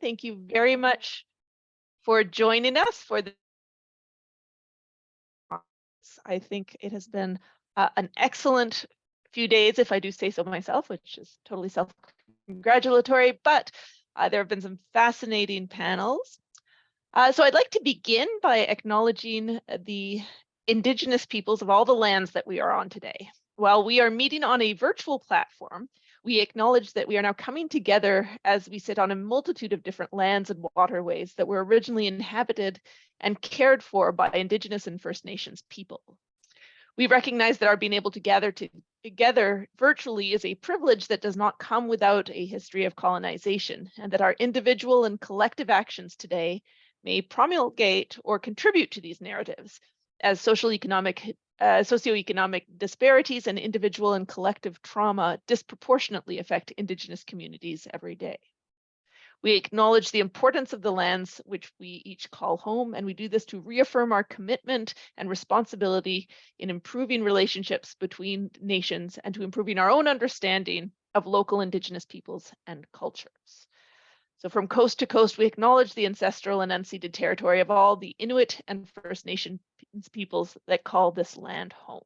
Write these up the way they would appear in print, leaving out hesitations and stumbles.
Thank you very much for joining us for this. I think it has been an excellent few days, if I do say so myself, which is totally self-congratulatory, but there have been some fascinating panels. So I'd like to begin by acknowledging the Indigenous peoples of all the lands that we are on today. While we are meeting on a virtual platform, we acknowledge that we are now coming together as we sit on a multitude of different lands and waterways that were originally inhabited and cared for by Indigenous and First Nations people. We recognize that our being able to gather together virtually is a privilege that does not come without a history of colonization, and that our individual and collective actions today may promulgate or contribute to these narratives as socioeconomic disparities and individual and collective trauma disproportionately affect Indigenous communities every day. We acknowledge the importance of the lands which we each call home, and we do this to reaffirm our commitment and responsibility in improving relationships between nations and to improving our own understanding of local Indigenous peoples and cultures. So from coast to coast, we acknowledge the ancestral and unceded territory of all the Inuit and First Nations peoples that call this land home.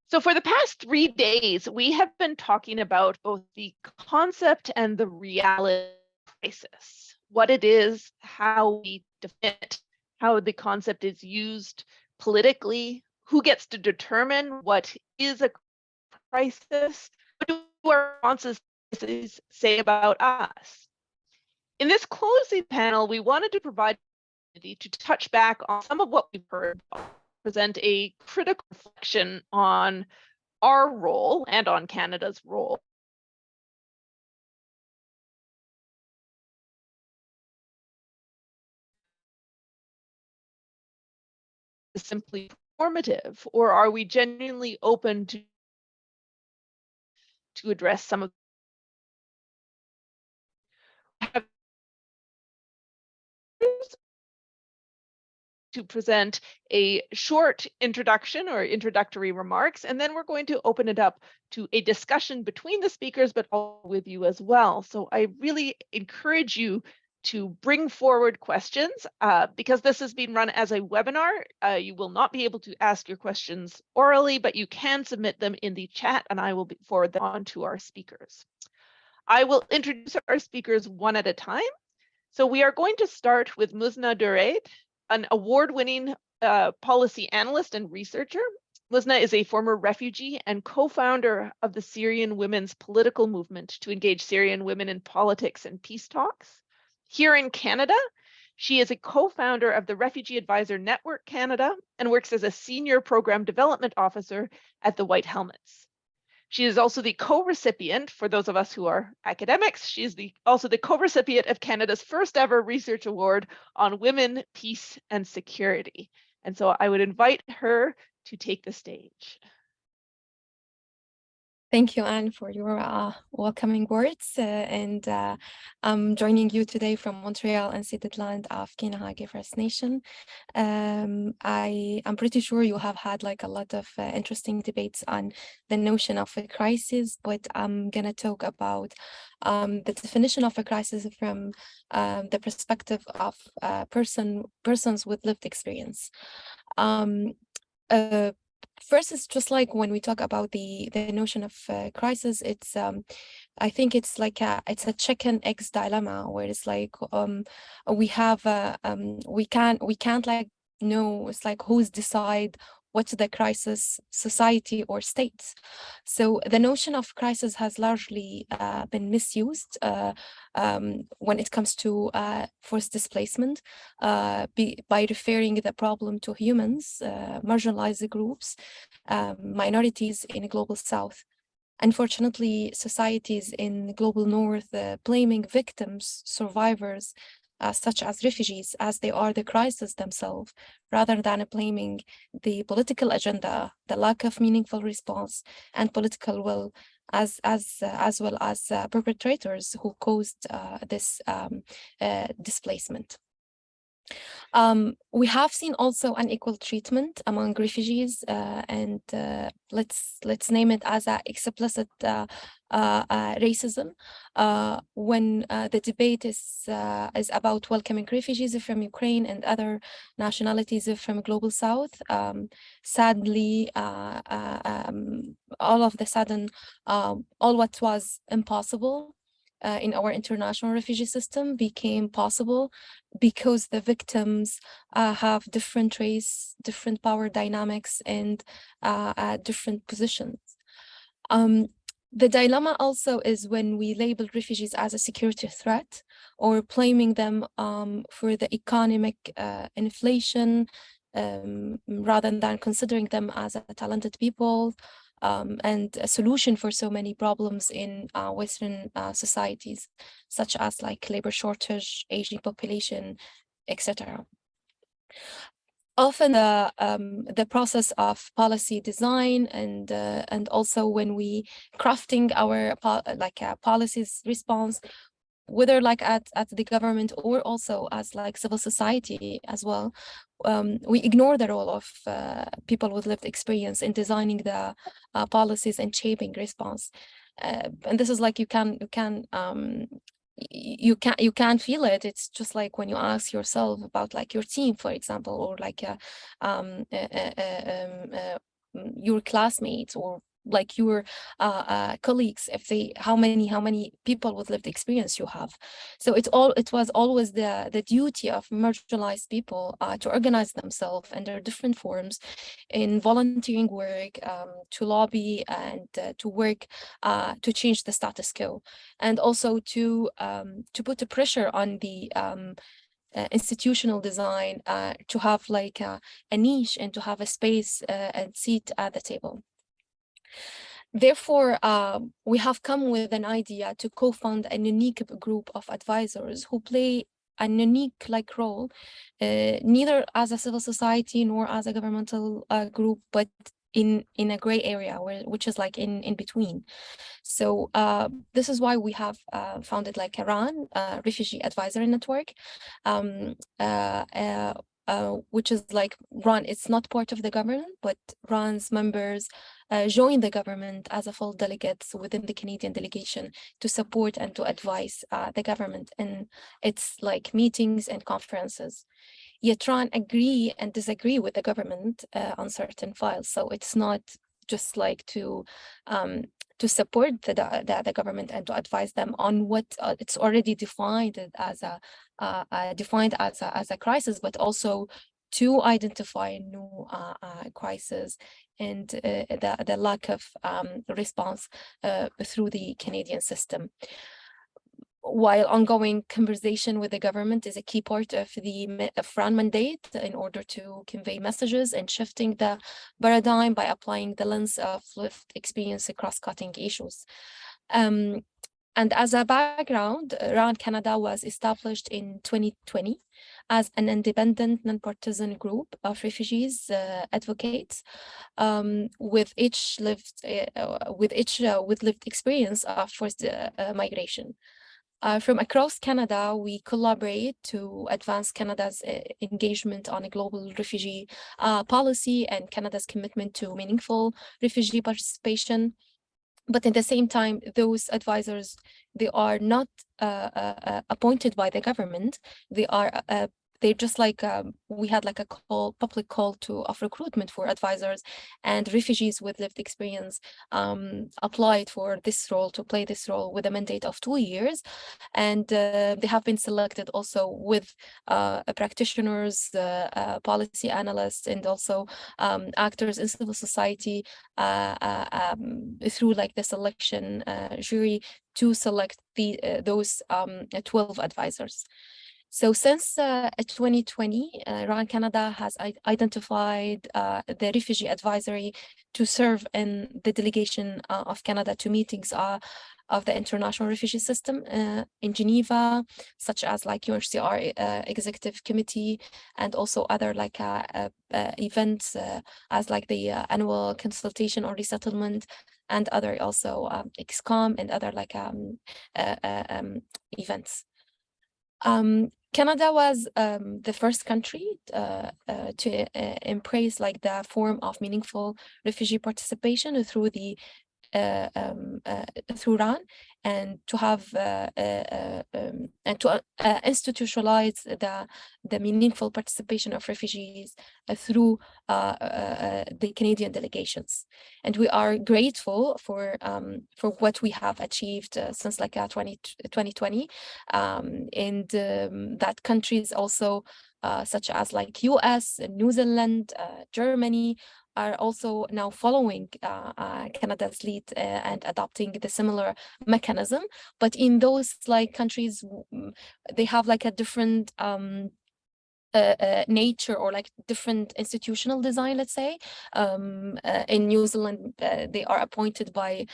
So for the past 3 days, we have been talking about both the concept and the reality of crisis, what it is, how we define it, how the concept is used politically, who gets to determine what is a crisis, what do our responses say about us. In this closing panel, we wanted to provide to touch back on some of what we've heard, present a critical reflection on our role and on Canada's role. Simply formative, or are we genuinely open to address some of to present a short introduction or introductory remarks, and then we're going to open it up to a discussion between the speakers, but also with you as well. So I really encourage you to bring forward questions because this is being run as a webinar. You will not be able to ask your questions orally, but you can submit them in the chat and I will forward them on to our speakers. I will introduce our speakers one at a time. So we are going to start with Muzna Dureid, an award-winning policy analyst and researcher. Muzna is a former refugee and co-founder of the Syrian women's political movement to engage Syrian women in politics and peace talks. Here in Canada, she is a co-founder of the Refugee Advisor Network Canada and works as a senior program development officer at the White Helmets. She is also the co-recipient, for those of us who are academics, she is also the co-recipient of Canada's first ever research award on women, peace, and security. And so I would invite her to take the stage. Thank you, Anne, for your welcoming words. I'm joining you today from Montreal, unceded land of Keynotes First Nation. I'm pretty sure you have had like a lot of interesting debates on the notion of a crisis, but I'm going to talk about the definition of a crisis from the perspective of persons with lived experience. First, it's just like when we talk about the notion of crisis, it's I think it's like it's a chicken eggs dilemma where it's like we have we can't like know, it's like who's decide what's the crisis, society or states. So the notion of crisis has largely been misused when it comes to forced displacement by referring the problem to humans, marginalized groups, minorities in the global south. Unfortunately, societies in the global north blaming victims, survivors, such as refugees, as they are the crisis themselves, rather than blaming the political agenda, the lack of meaningful response and political will, as well as perpetrators who caused this displacement. We have seen also unequal treatment among refugees, and let's name it as a explicit racism. When the debate is about welcoming refugees from Ukraine and other nationalities from Global South, sadly, all of the sudden, all what was impossible in our international refugee system became possible because the victims have different race, different power dynamics, and different positions. The dilemma also is when we label refugees as a security threat or blaming them for the economic inflation rather than considering them as a talented people and a solution for so many problems in Western societies, such as like labor shortage, aging population, etc. Often the process of policy design and also when we crafting our policies response, whether like at the government or also as like civil society as well, we ignore the role of people with lived experience in designing the policies and shaping response. And this is like you can feel it. It's just like when you ask yourself about like your team, for example, or like your classmates or like your colleagues, if they how many people with lived experience you have. So it was always the duty of marginalized people to organize themselves under different forms in volunteering work, to lobby and to work to change the status quo, and also to put a pressure on the institutional design to have like a niche and to have a space and seat at the table. Therefore, we have come with an idea to co-found a unique group of advisors who play a unique like role, neither as a civil society nor as a governmental group, but in a gray area which is like in between. So this is why we have founded like Iran Refugee Advisor Network, which is like RAN. It's not part of the government, but RAN's members join the government as a full delegates within the Canadian delegation to support and to advise the government in its like meetings and conferences. Yet RAN agree and disagree with the government on certain files. So it's not just like to support the government and to advise them on what it's already defined as a crisis, but also to identify new crises and the lack of response through the Canadian system. While ongoing conversation with the government is a key part of the RAN mandate in order to convey messages and shifting the paradigm by applying the lens of lived experience across cutting issues. And as a background, RAN Canada was established in 2020 as an independent, non-partisan group of refugees advocates with lived experience of forced migration. From across Canada, we collaborate to advance Canada's engagement on a global refugee policy and Canada's commitment to meaningful refugee participation. But at the same time, those advisors, they are not appointed by the government. They're just like we had like a public call of recruitment for advisors, and refugees with lived experience applied for this role, to play this role with a mandate of 2 years, and they have been selected also with practitioners, policy analysts, and also actors in civil society through like the selection jury to select those 12 advisors. So since 2020, RAN Canada has identified the refugee advisory to serve in the delegation of Canada to meetings of the international refugee system in Geneva, such as like UNHCR Executive Committee, and also other like events as like the annual consultation on resettlement, and other also XCOM and other like events. Canada was the first country to embrace like the form of meaningful refugee participation through the through RAN, and to have and to institutionalize the meaningful participation of refugees through the Canadian delegations. And we are grateful for what we have achieved since like 2020, and that countries also such as like US, New Zealand, Germany are also now following Canada's lead and adopting the similar mechanism. But in those like countries, they have like a different nature or like different institutional design, let's say. In New Zealand, they are appointed by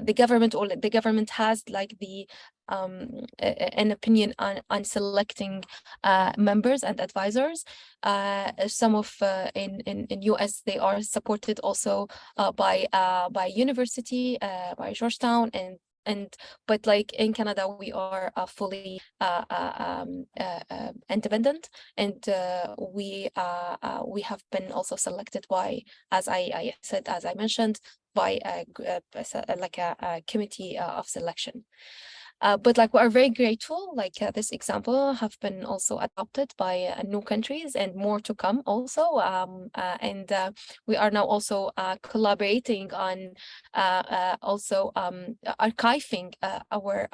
the government, or the government has like the an opinion on selecting members and advisors. Some of in US they are supported also by university, by Georgetown, but like in Canada we are fully independent, and we have been also selected by, as I mentioned, by like a committee of selection. But like we are very grateful, like this example have been also adopted by new countries and more to come also. And we are now also collaborating on also archiving our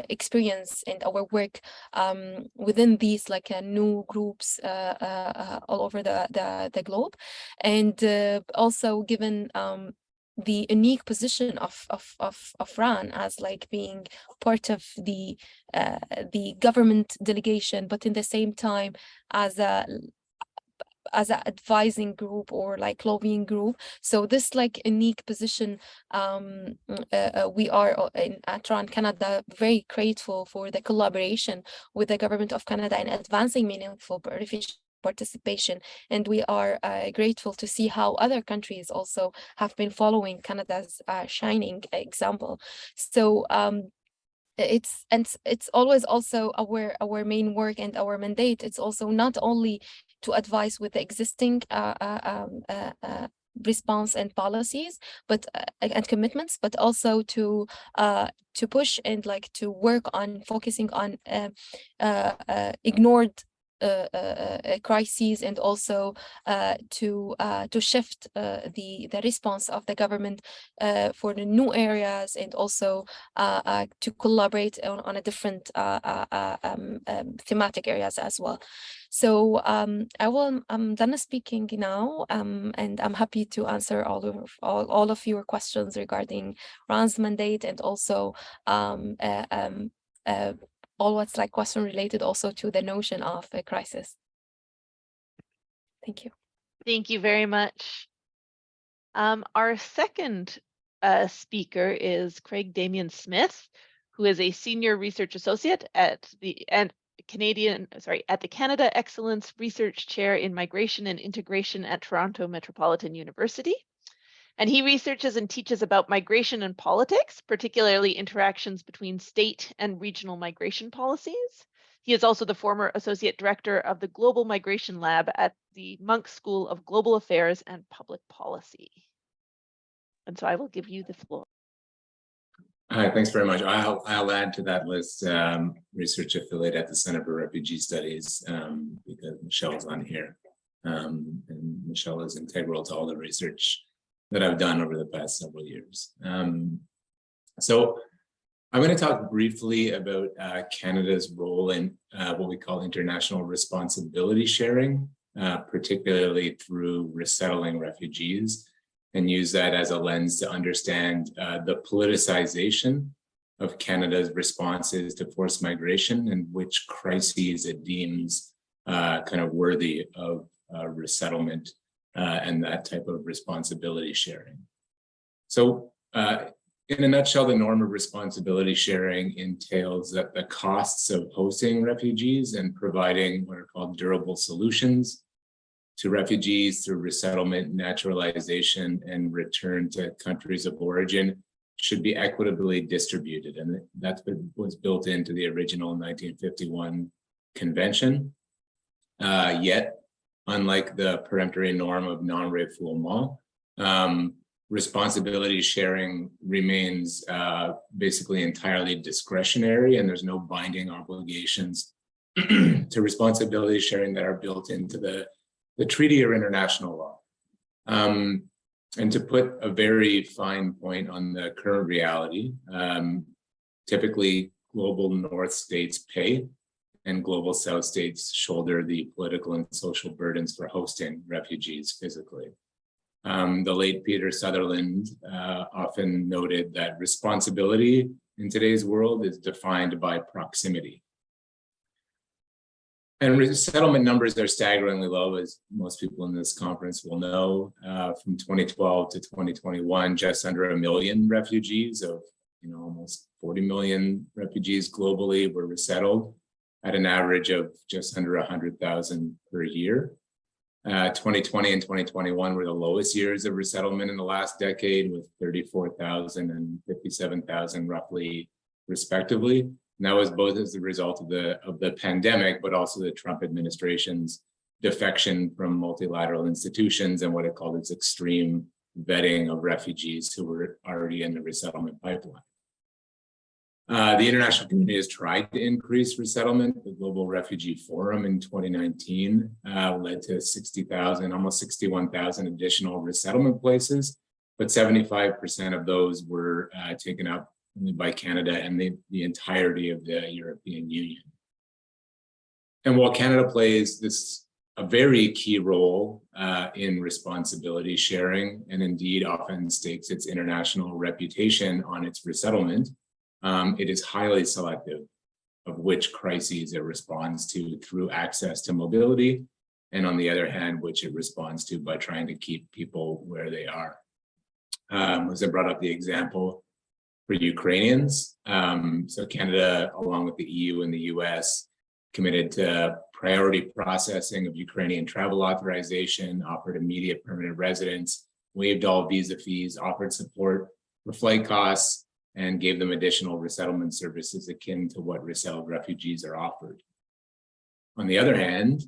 experience and our work within these like new groups all over the globe, and also given the unique position of RAN as like being part of the government delegation, but in the same time as a advising group or like lobbying group. So this like unique position, we are at RAN Canada very grateful for the collaboration with the government of Canada in advancing meaningful refugee participation, and we are grateful to see how other countries also have been following Canada's shining example. So it's always also our main work and our mandate. It's also not only to advise with the existing response and policies, but and commitments, but also to push and like to work on focusing on ignored crises, and also to shift the response of the government for the new areas, and also to collaborate on a different thematic areas as well. So I'm done speaking now, and I'm happy to answer all of your questions regarding RAN's mandate, and also all what's like question related also to the notion of a crisis. Thank you. Thank you very much. Our second speaker is Craig Damien Smith, who is a senior research associate at the Canada Excellence Research Chair in Migration and Integration at Toronto Metropolitan University. And he researches and teaches about migration and politics, particularly interactions between state and regional migration policies. He is also the former associate director of the Global Migration Lab at the Munk School of Global Affairs and Public Policy. And so I will give you the floor. Hi, thanks very much. I'll add to that list research affiliate at the Center for Refugee Studies, because Michelle's on here. And Michelle is integral to all the research that I've done over the past several years. So I'm going to talk briefly about Canada's role in what we call international responsibility sharing, particularly through resettling refugees, and use that as a lens to understand the politicization of Canada's responses to forced migration, and which crises it deems kind of worthy of resettlement and that type of responsibility sharing. So in a nutshell, the norm of responsibility sharing entails that the costs of hosting refugees and providing what are called durable solutions to refugees through resettlement, naturalization, and return to countries of origin should be equitably distributed. And that was built into the original 1951 convention. Yet, unlike the peremptory norm of non-refoulement, responsibility sharing remains basically entirely discretionary, and there's no binding obligations to responsibility sharing that are built into the treaty or international law. And to put a very fine point on the current reality, typically global North states pay and global South states shoulder the political and social burdens for hosting refugees physically. The late Peter Sutherland often noted that responsibility in today's world is defined by proximity. And resettlement numbers are staggeringly low, as most people in this conference will know. From 2012 to 2021, just under 1 million refugees of almost 40 million refugees globally were resettled at an average of just under 100,000 per year. 2020 and 2021 were the lowest years of resettlement in the last decade, with 34,000 and 57,000 roughly, respectively. And that was both as a result of the pandemic, but also the Trump administration's defection from multilateral institutions and what it called its extreme vetting of refugees who were already in the resettlement pipeline. The international community has tried to increase resettlement. The Global Refugee Forum in 2019 led to 60,000, almost 61,000 additional resettlement places, but 75% of those were taken up only by Canada and the entirety of the European Union. And while Canada plays a very key role in responsibility sharing, and indeed often stakes its international reputation on its resettlement, it is highly selective of which crises it responds to through access to mobility, and on the other hand, which it responds to by trying to keep people where they are. As I brought up the example for Ukrainians, so Canada, along with the EU and the US, committed to priority processing of Ukrainian travel authorization, offered immediate permanent residence, waived all visa fees, offered support for flight costs, and gave them additional resettlement services akin to what resettled refugees are offered. On the other hand,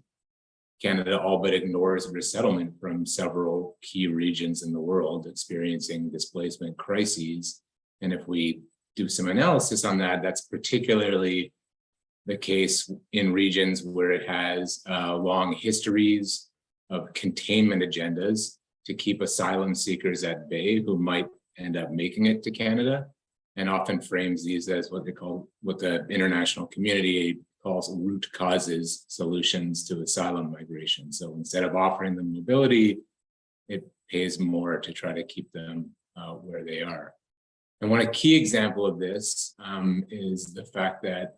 Canada all but ignores resettlement from several key regions in the world experiencing displacement crises. And if we do some analysis on that, that's particularly the case in regions where it has long histories of containment agendas to keep asylum seekers at bay who might end up making it to Canada, and often frames these as what the international community calls root causes solutions to asylum migration. So instead of offering them mobility, it pays more to try to keep them where they are. And one key example of this is the fact that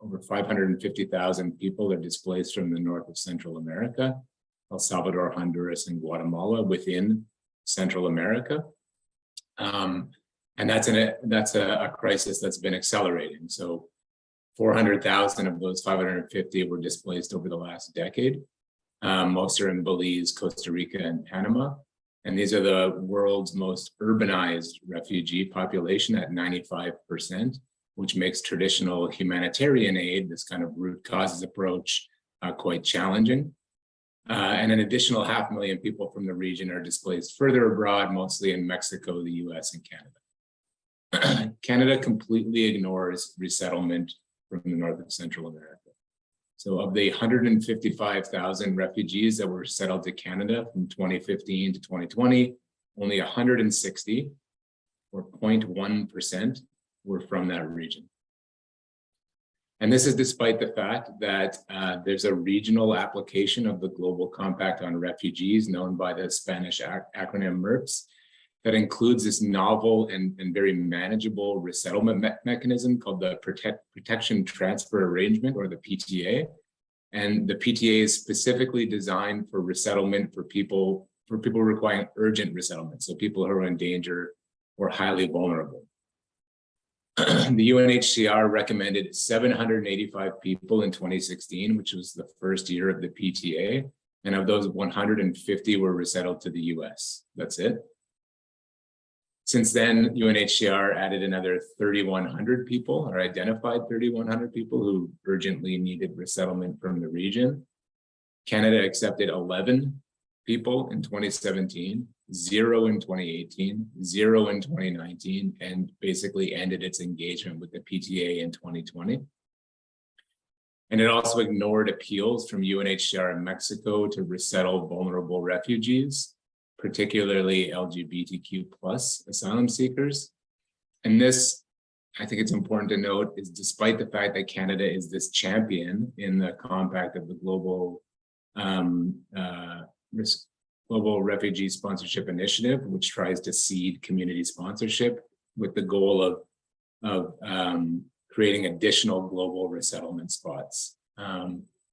over 550,000 people are displaced from the north of Central America, El Salvador, Honduras, and Guatemala within Central America. And that's a crisis that's been accelerating. So 400,000 of those 550 were displaced over the last decade. Most are in Belize, Costa Rica, and Panama. And these are the world's most urbanized refugee population at 95%, which makes traditional humanitarian aid, this kind of root causes approach, quite challenging. And an additional 500,000 people from the region are displaced further abroad, mostly in Mexico, the US, and Canada. Canada completely ignores resettlement from the north of Central America. So of the 155,000 refugees that were settled to Canada from 2015 to 2020, only 160, or 0.1%, were from that region. And this is despite the fact that there's a regional application of the Global Compact on Refugees, known by the Spanish acronym MERPS, that includes this novel and very manageable resettlement mechanism called the Protection Transfer Arrangement, or the PTA. And the PTA is specifically designed for resettlement for people requiring urgent resettlement, so people who are in danger or highly vulnerable. The UNHCR recommended 785 people in 2016, which was the first year of the PTA. And of those, 150 were resettled to the US. That's it. Since then, UNHCR added another 3,100 people, or identified 3,100 people who urgently needed resettlement from the region. Canada accepted 11 people in 2017, 0 in 2018, 0 in 2019, and basically ended its engagement with the PTA in 2020. And it also ignored appeals from UNHCR in Mexico to resettle vulnerable refugees, particularly LGBTQ+ asylum seekers. And this, I think it's important to note, is despite the fact that Canada is this champion in the compact of the Global Refugee Sponsorship Initiative, which tries to seed community sponsorship with the goal of creating additional global resettlement spots.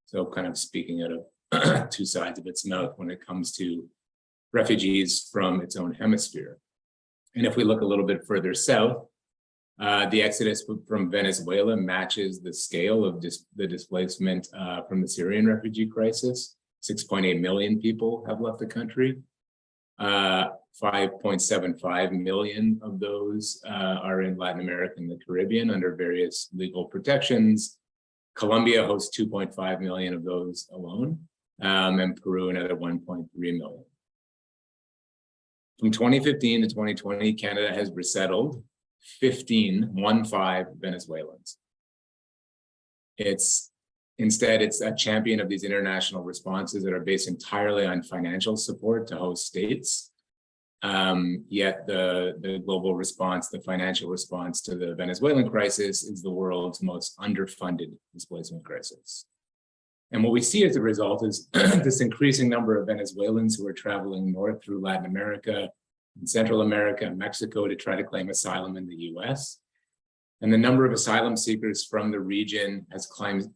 So kind of speaking out of two sides of its mouth when it comes to refugees from its own hemisphere. And if we look a little bit further south, the exodus from Venezuela matches the scale of the displacement from the Syrian refugee crisis. 6.8 million people have left the country. 5.75 million of those are in Latin America and the Caribbean under various legal protections. Colombia hosts 2.5 million of those alone, and Peru another 1.3 million. From 2015 to 2020, Canada has resettled 15 Venezuelans. Instead, it's a champion of these international responses that are based entirely on financial support to host states. Yet the global response, the financial response to the Venezuelan crisis is the world's most underfunded displacement crisis. And what we see as a result is this increasing number of Venezuelans who are traveling north through Latin America and Central America and Mexico to try to claim asylum in the US. And the number of asylum seekers from the region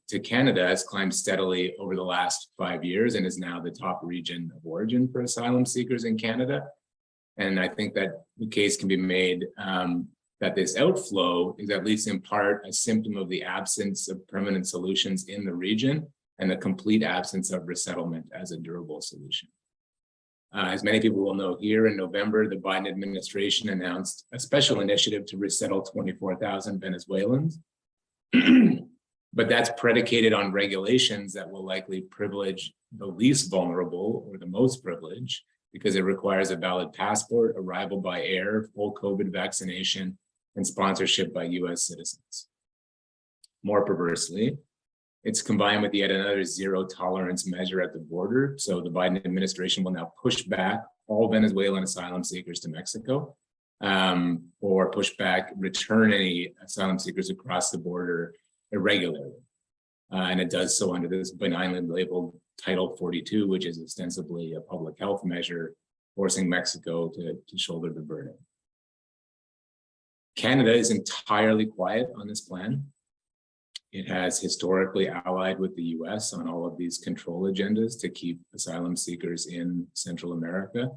to Canada has climbed steadily over the last 5 years and is now the top region of origin for asylum seekers in Canada. And I think that the case can be made that this outflow is at least in part a symptom of the absence of permanent solutions in the region and the complete absence of resettlement as a durable solution. As many people will know, here in November, the Biden administration announced a special initiative to resettle 24,000 Venezuelans. But that's predicated on regulations that will likely privilege the least vulnerable or the most privileged, because it requires a valid passport, arrival by air, full COVID vaccination, and sponsorship by US citizens. More perversely, it's combined with yet another zero tolerance measure at the border. So the Biden administration will now push back all Venezuelan asylum seekers to Mexico, or return any asylum seekers across the border irregularly. And it does so under this benignly labeled Title 42, which is ostensibly a public health measure, forcing Mexico to shoulder the burden. Canada is entirely quiet on this plan. It has historically allied with the US on all of these control agendas to keep asylum seekers in Central America.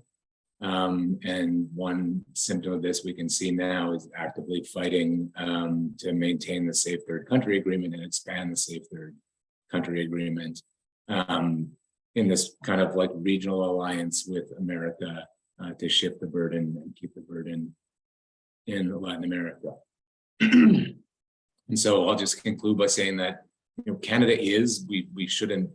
And one symptom of this we can see now is actively fighting to maintain the Safe Third Country Agreement and expand the Safe Third Country Agreement in this kind of like regional alliance with America to shift the burden and keep the burden in Latin America. And so I'll just conclude by saying that Canada we shouldn't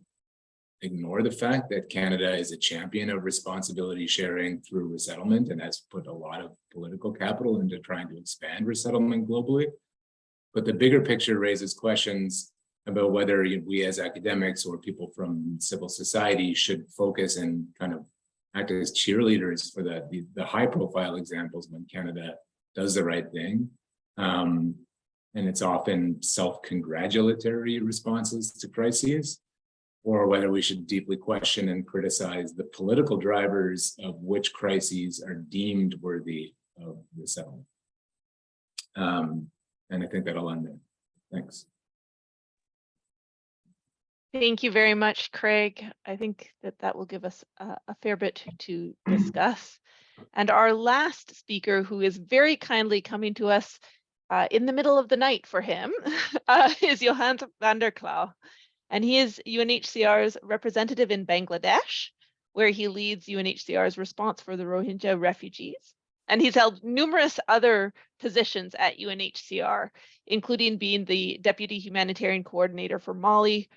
ignore the fact that Canada is a champion of responsibility sharing through resettlement and has put a lot of political capital into trying to expand resettlement globally. But the bigger picture raises questions about whether we as academics or people from civil society should focus and kind of act as cheerleaders for the high profile examples when Canada does the right thing. And it's often self-congratulatory responses to crises, or whether we should deeply question and criticize the political drivers of which crises are deemed worthy of resettlement. And I think that'll end there. Thanks. Thank you very much, Craig. I think that will give us a fair bit to discuss. And our last speaker, who is very kindly coming to us in the middle of the night for him, is Johan van der Klauw. And he is UNHCR's representative in Bangladesh, where he leads UNHCR's response for the Rohingya refugees. And he's held numerous other positions at UNHCR, including being the Deputy Humanitarian Coordinator for Mali,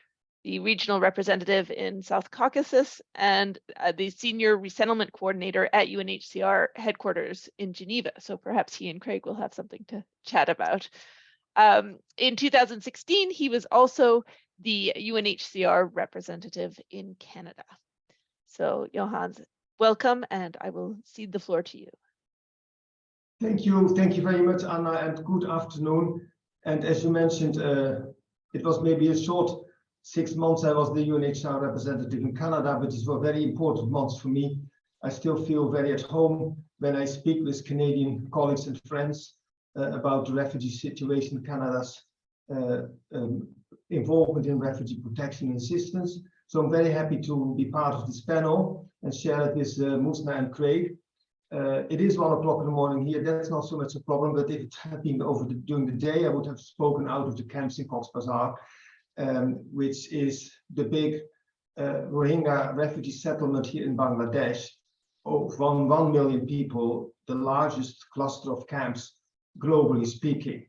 the Regional Representative in South Caucasus, and the Senior Resettlement Coordinator at UNHCR headquarters in Geneva. So perhaps he and Craig will have something to chat about. In 2016, he was also the UNHCR representative in Canada. So Johannes, welcome, and I will cede the floor to you. Thank you very much, Anna, and good afternoon. And as you mentioned, it was maybe a short 6 months I was the UNHCR representative in Canada, but these were very important months for me. I still feel very at home when I speak with Canadian colleagues and friends about the refugee situation, Canada's involvement in refugee protection and assistance. So I'm very happy to be part of this panel and share it with Muzna and Craig. It is 1 o'clock in the morning here. That's not so much a problem, but if it had been during the day, I would have spoken out of the camps in Cox's Bazar, which is the big Rohingya refugee settlement here in Bangladesh of 1 million people, the largest cluster of camps globally speaking.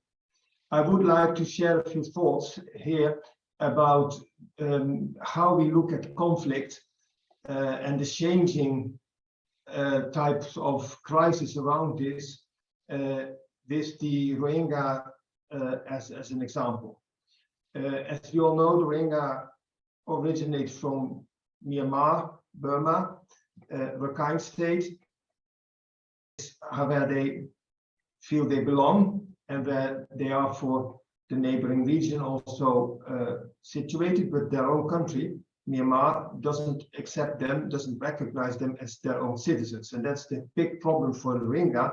I would like to share a few thoughts here about how we look at conflict and the changing types of crisis around this, with the Rohingya as an example. As we all know, the Rohingya originate from Myanmar, Burma, Rakhine State, where they feel they belong and where they are for the neighboring region also situated, but their own country, Myanmar, doesn't accept them, doesn't recognize them as their own citizens. And that's the big problem for the Rohingya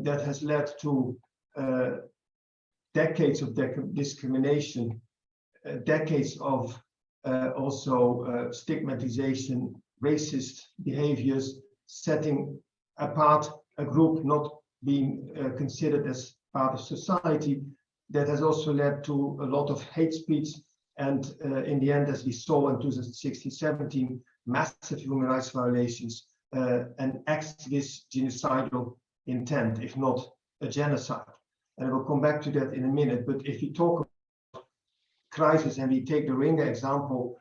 that has led to decades of discrimination, decades of also stigmatization, racist behaviors, setting apart a group not being considered as part of society. That has also led to a lot of hate speech and in the end, as we saw in 2016-17, massive human rights violations and acts with genocidal intent, if not a genocide. And I will come back to that in a minute. But if we talk about crisis and we take the Rohingya example,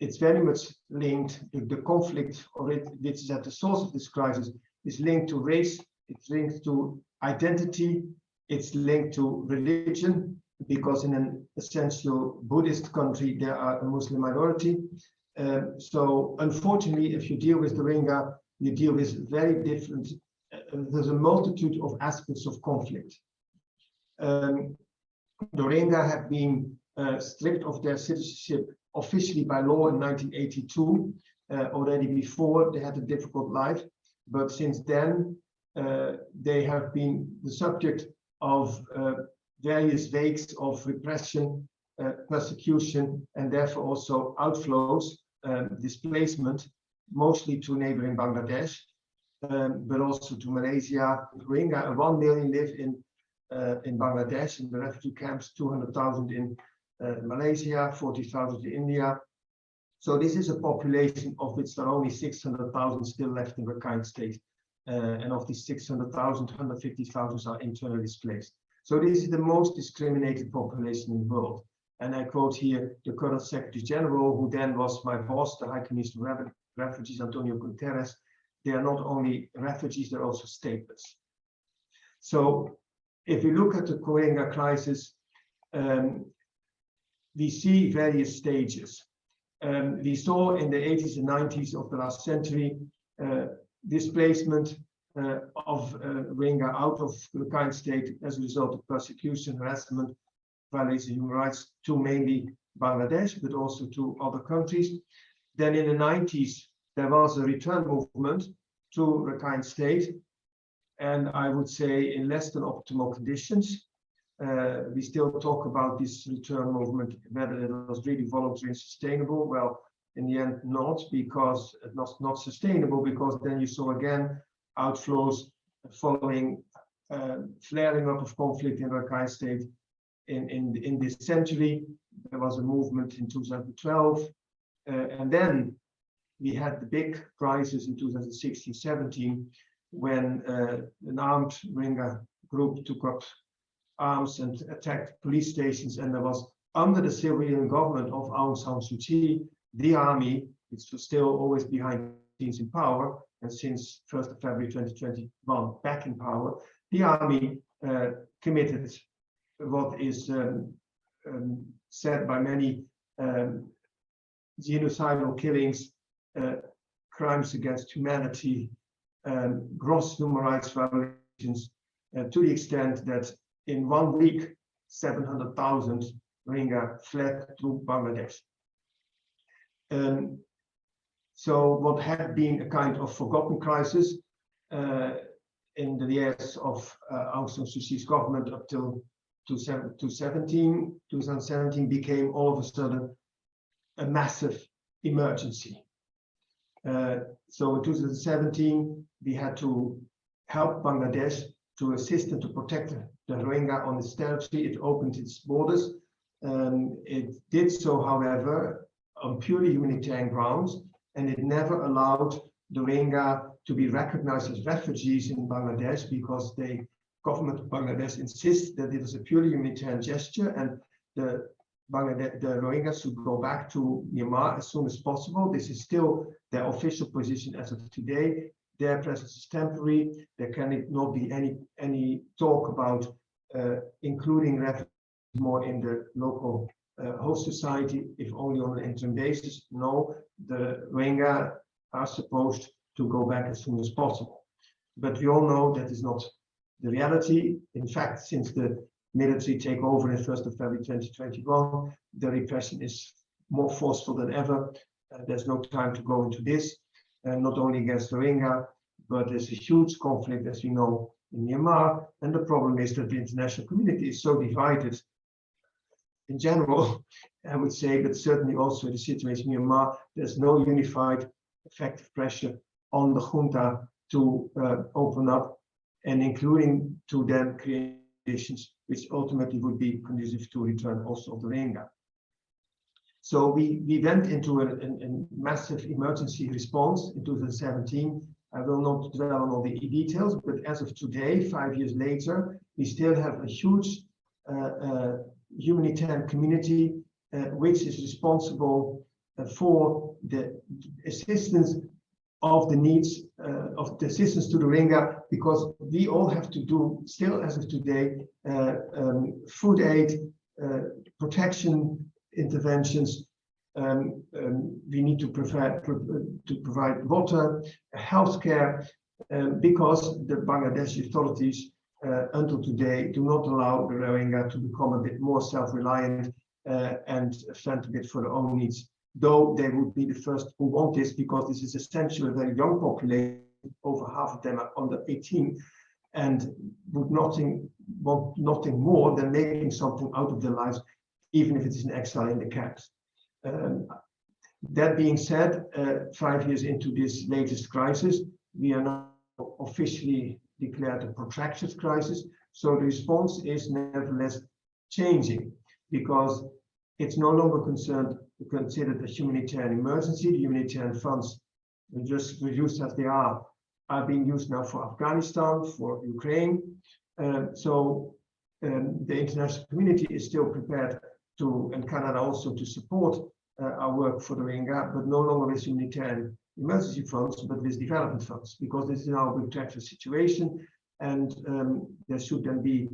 it's very much linked to the conflict, which is at the source of this crisis, is linked to race, it's linked to identity, it's linked to religion, because in an essential Buddhist country, there are a Muslim minority. So unfortunately, if you deal with the Rohingya, you deal with very different, there's a multitude of aspects of conflict. The Rohingya have been stripped of their citizenship officially by law in 1982. Already before, they had a difficult life, but since then, they have been the subject of various waves of repression, persecution, and therefore also outflows, displacement, mostly to neighboring Bangladesh, but also to Malaysia. Rohingya, 1 million live in Bangladesh, in the refugee camps, 200,000 in Malaysia, 40,000 in India. So this is a population of which there are only 600,000 still left in Rakhine State. And of these 600,000, 150,000 are internally displaced. So this is the most discriminated population in the world. And I quote here the current Secretary General, who then was my boss, the High Commissioner for Refugees, Antonio Guterres. They are not only refugees, they're also stateless. So if we look at the Rohingya crisis, we see various stages. We saw in the 80s and 90s of the last century displacement of Rohingya out of Rakhine State as a result of persecution, harassment, violation of human rights to mainly Bangladesh, but also to other countries. Then in the 90s, there was a return movement to Rakhine State, and I would say in less than optimal conditions. We still talk about this return movement, whether it was really voluntary and sustainable. Well, in the end, not, because it was not sustainable, because then you saw again outflows following flaring up of conflict in Rakhine State in this century. There was a movement in 2012, and then we had the big crisis in 2016-17, when an armed Rohingya group took up arms and attacked police stations, and there was, under the civilian government of Aung San Suu Kyi, the army, which was still always behind the scenes in power, and since 1st of February 2021 back in power, the army committed what is said by many genocidal killings, crimes against humanity, gross human rights violations, to the extent that in 1 week, 700,000 Rohingya fled to Bangladesh. So what had been a kind of forgotten crisis in the years of Aung San Suu Kyi's government up till 2017 became all of a sudden a massive emergency. So in 2017, we had to help Bangladesh to assist and to protect the Rohingya on its territory. It opened its borders. It did so, however, on purely humanitarian grounds, and it never allowed the Rohingya to be recognized as refugees in Bangladesh, because the government of Bangladesh insists that it was a purely humanitarian gesture, and the Rohingya should go back to Myanmar as soon as possible. This is still their official position as of today. Their presence is temporary. There cannot be any talk about including refugees more in the local host society, if only on an interim basis. No, the Rohingya are supposed to go back as soon as possible. But we all know that is not the reality. In fact, since the military takeover in 1st of February 2021, the repression is more forceful than ever. There's no time to go into this, not only against the Rohingya, but there's a huge conflict, as we know, in Myanmar. And the problem is that the international community is so divided in general, I would say, but certainly also the situation in Myanmar. There's no unified, effective pressure on the junta to open up, and including to then create conditions which ultimately would be conducive to return also of the Rohingya. So we went into a massive emergency response in 2017. I will not dwell on all the details, but as of today, 5 years later, we still have a huge humanitarian community which is responsible for the assistance of the needs of the assistance to the Rohingya, because we all have to do still as of today food aid, protection interventions. We need to provide water, healthcare, because the Bangladeshi authorities until today do not allow the Rohingya to become a bit more self-reliant and fend a bit for their own needs. Though they would be the first who want this, because this is essentially a very young population, over half of them are under 18, and would want nothing more than making something out of their lives, even if it is an exile in the camps. That being said, 5 years into this latest crisis, we are now officially declared a protracted crisis. So the response is nevertheless changing, because it's no longer considered a humanitarian emergency. The humanitarian funds, just reduced as they are being used now for Afghanistan, for Ukraine. So the international community is still prepared to, and Canada also, to support our work for the Rohingya, but no longer with humanitarian emergency funds, but with development funds, because this is now a protracted situation, and there should then be,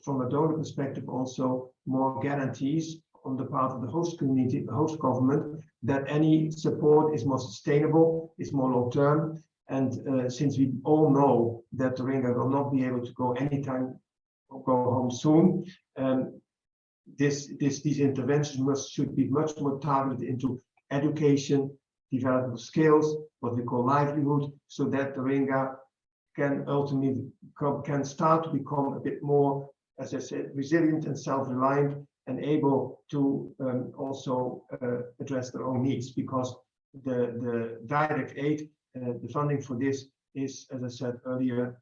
from a donor perspective, also more guarantees on the part of the host community, the host government, that any support is more sustainable, is more long-term. And since we all know that the Rohingya will not be able to go anytime or go home soon, these interventions should be much more targeted into education, development of skills, what we call livelihood, so that the Rohingya can ultimately can start to become a bit more, as I said, resilient and self-reliant, and able to also address their own needs, because the direct aid, the funding for this is, as I said earlier,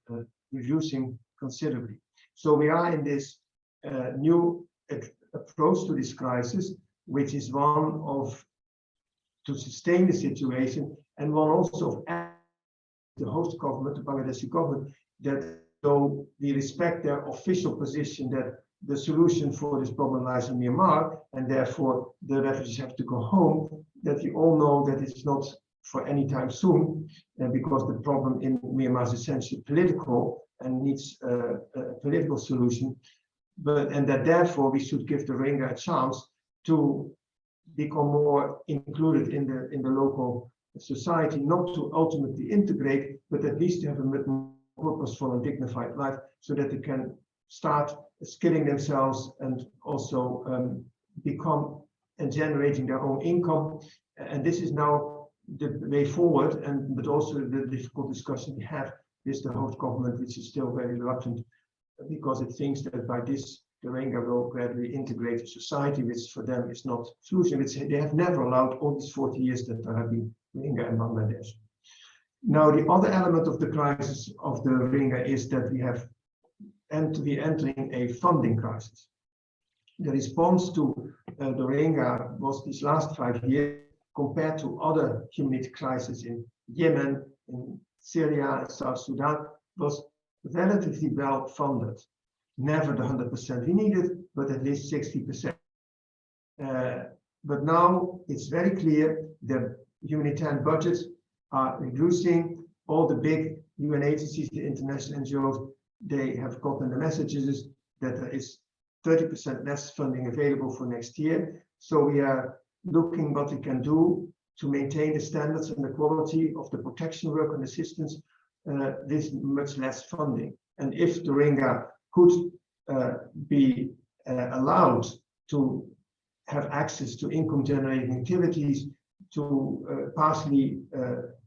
reducing considerably. So we are in this new approach to this crisis, which is one of to sustain the situation, and one also of the host government, the Bangladeshi government, that though we respect their official position that the solution for this problem lies in Myanmar, and therefore the refugees have to go home, that we all know that it's not for any time soon, because the problem in Myanmar is essentially political and needs a political solution, and that therefore we should give the Rohingya a chance to become more included in the local society, not to ultimately integrate, but at least to have a more purposeful and dignified life, so that they can start skilling themselves and also become and generating their own income. And this is now the way forward, but also the difficult discussion we have with the host government, which is still very reluctant, because it thinks that by this the Rohingya will gradually integrate to society, which for them is not solution, which they have never allowed all these 40 years that there have been Rohingya in Bangladesh. Now, the other element of the crisis of the Rohingya is that we are entering a funding crisis. The response to the Rohingya was these last 5 years, compared to other humanitarian crises in Yemen, in Syria, and South Sudan, was relatively well funded. Never the 100% we needed, but at least 60%. But now it's very clear that humanitarian budgets are reducing. All the big UN agencies, the international NGOs, they have gotten the messages that there is 30% less funding available for next year. So we are looking what we can do to maintain the standards and the quality of the protection work and assistance with much less funding. And if the Rohingya could be allowed to have access to income generating activities, to partially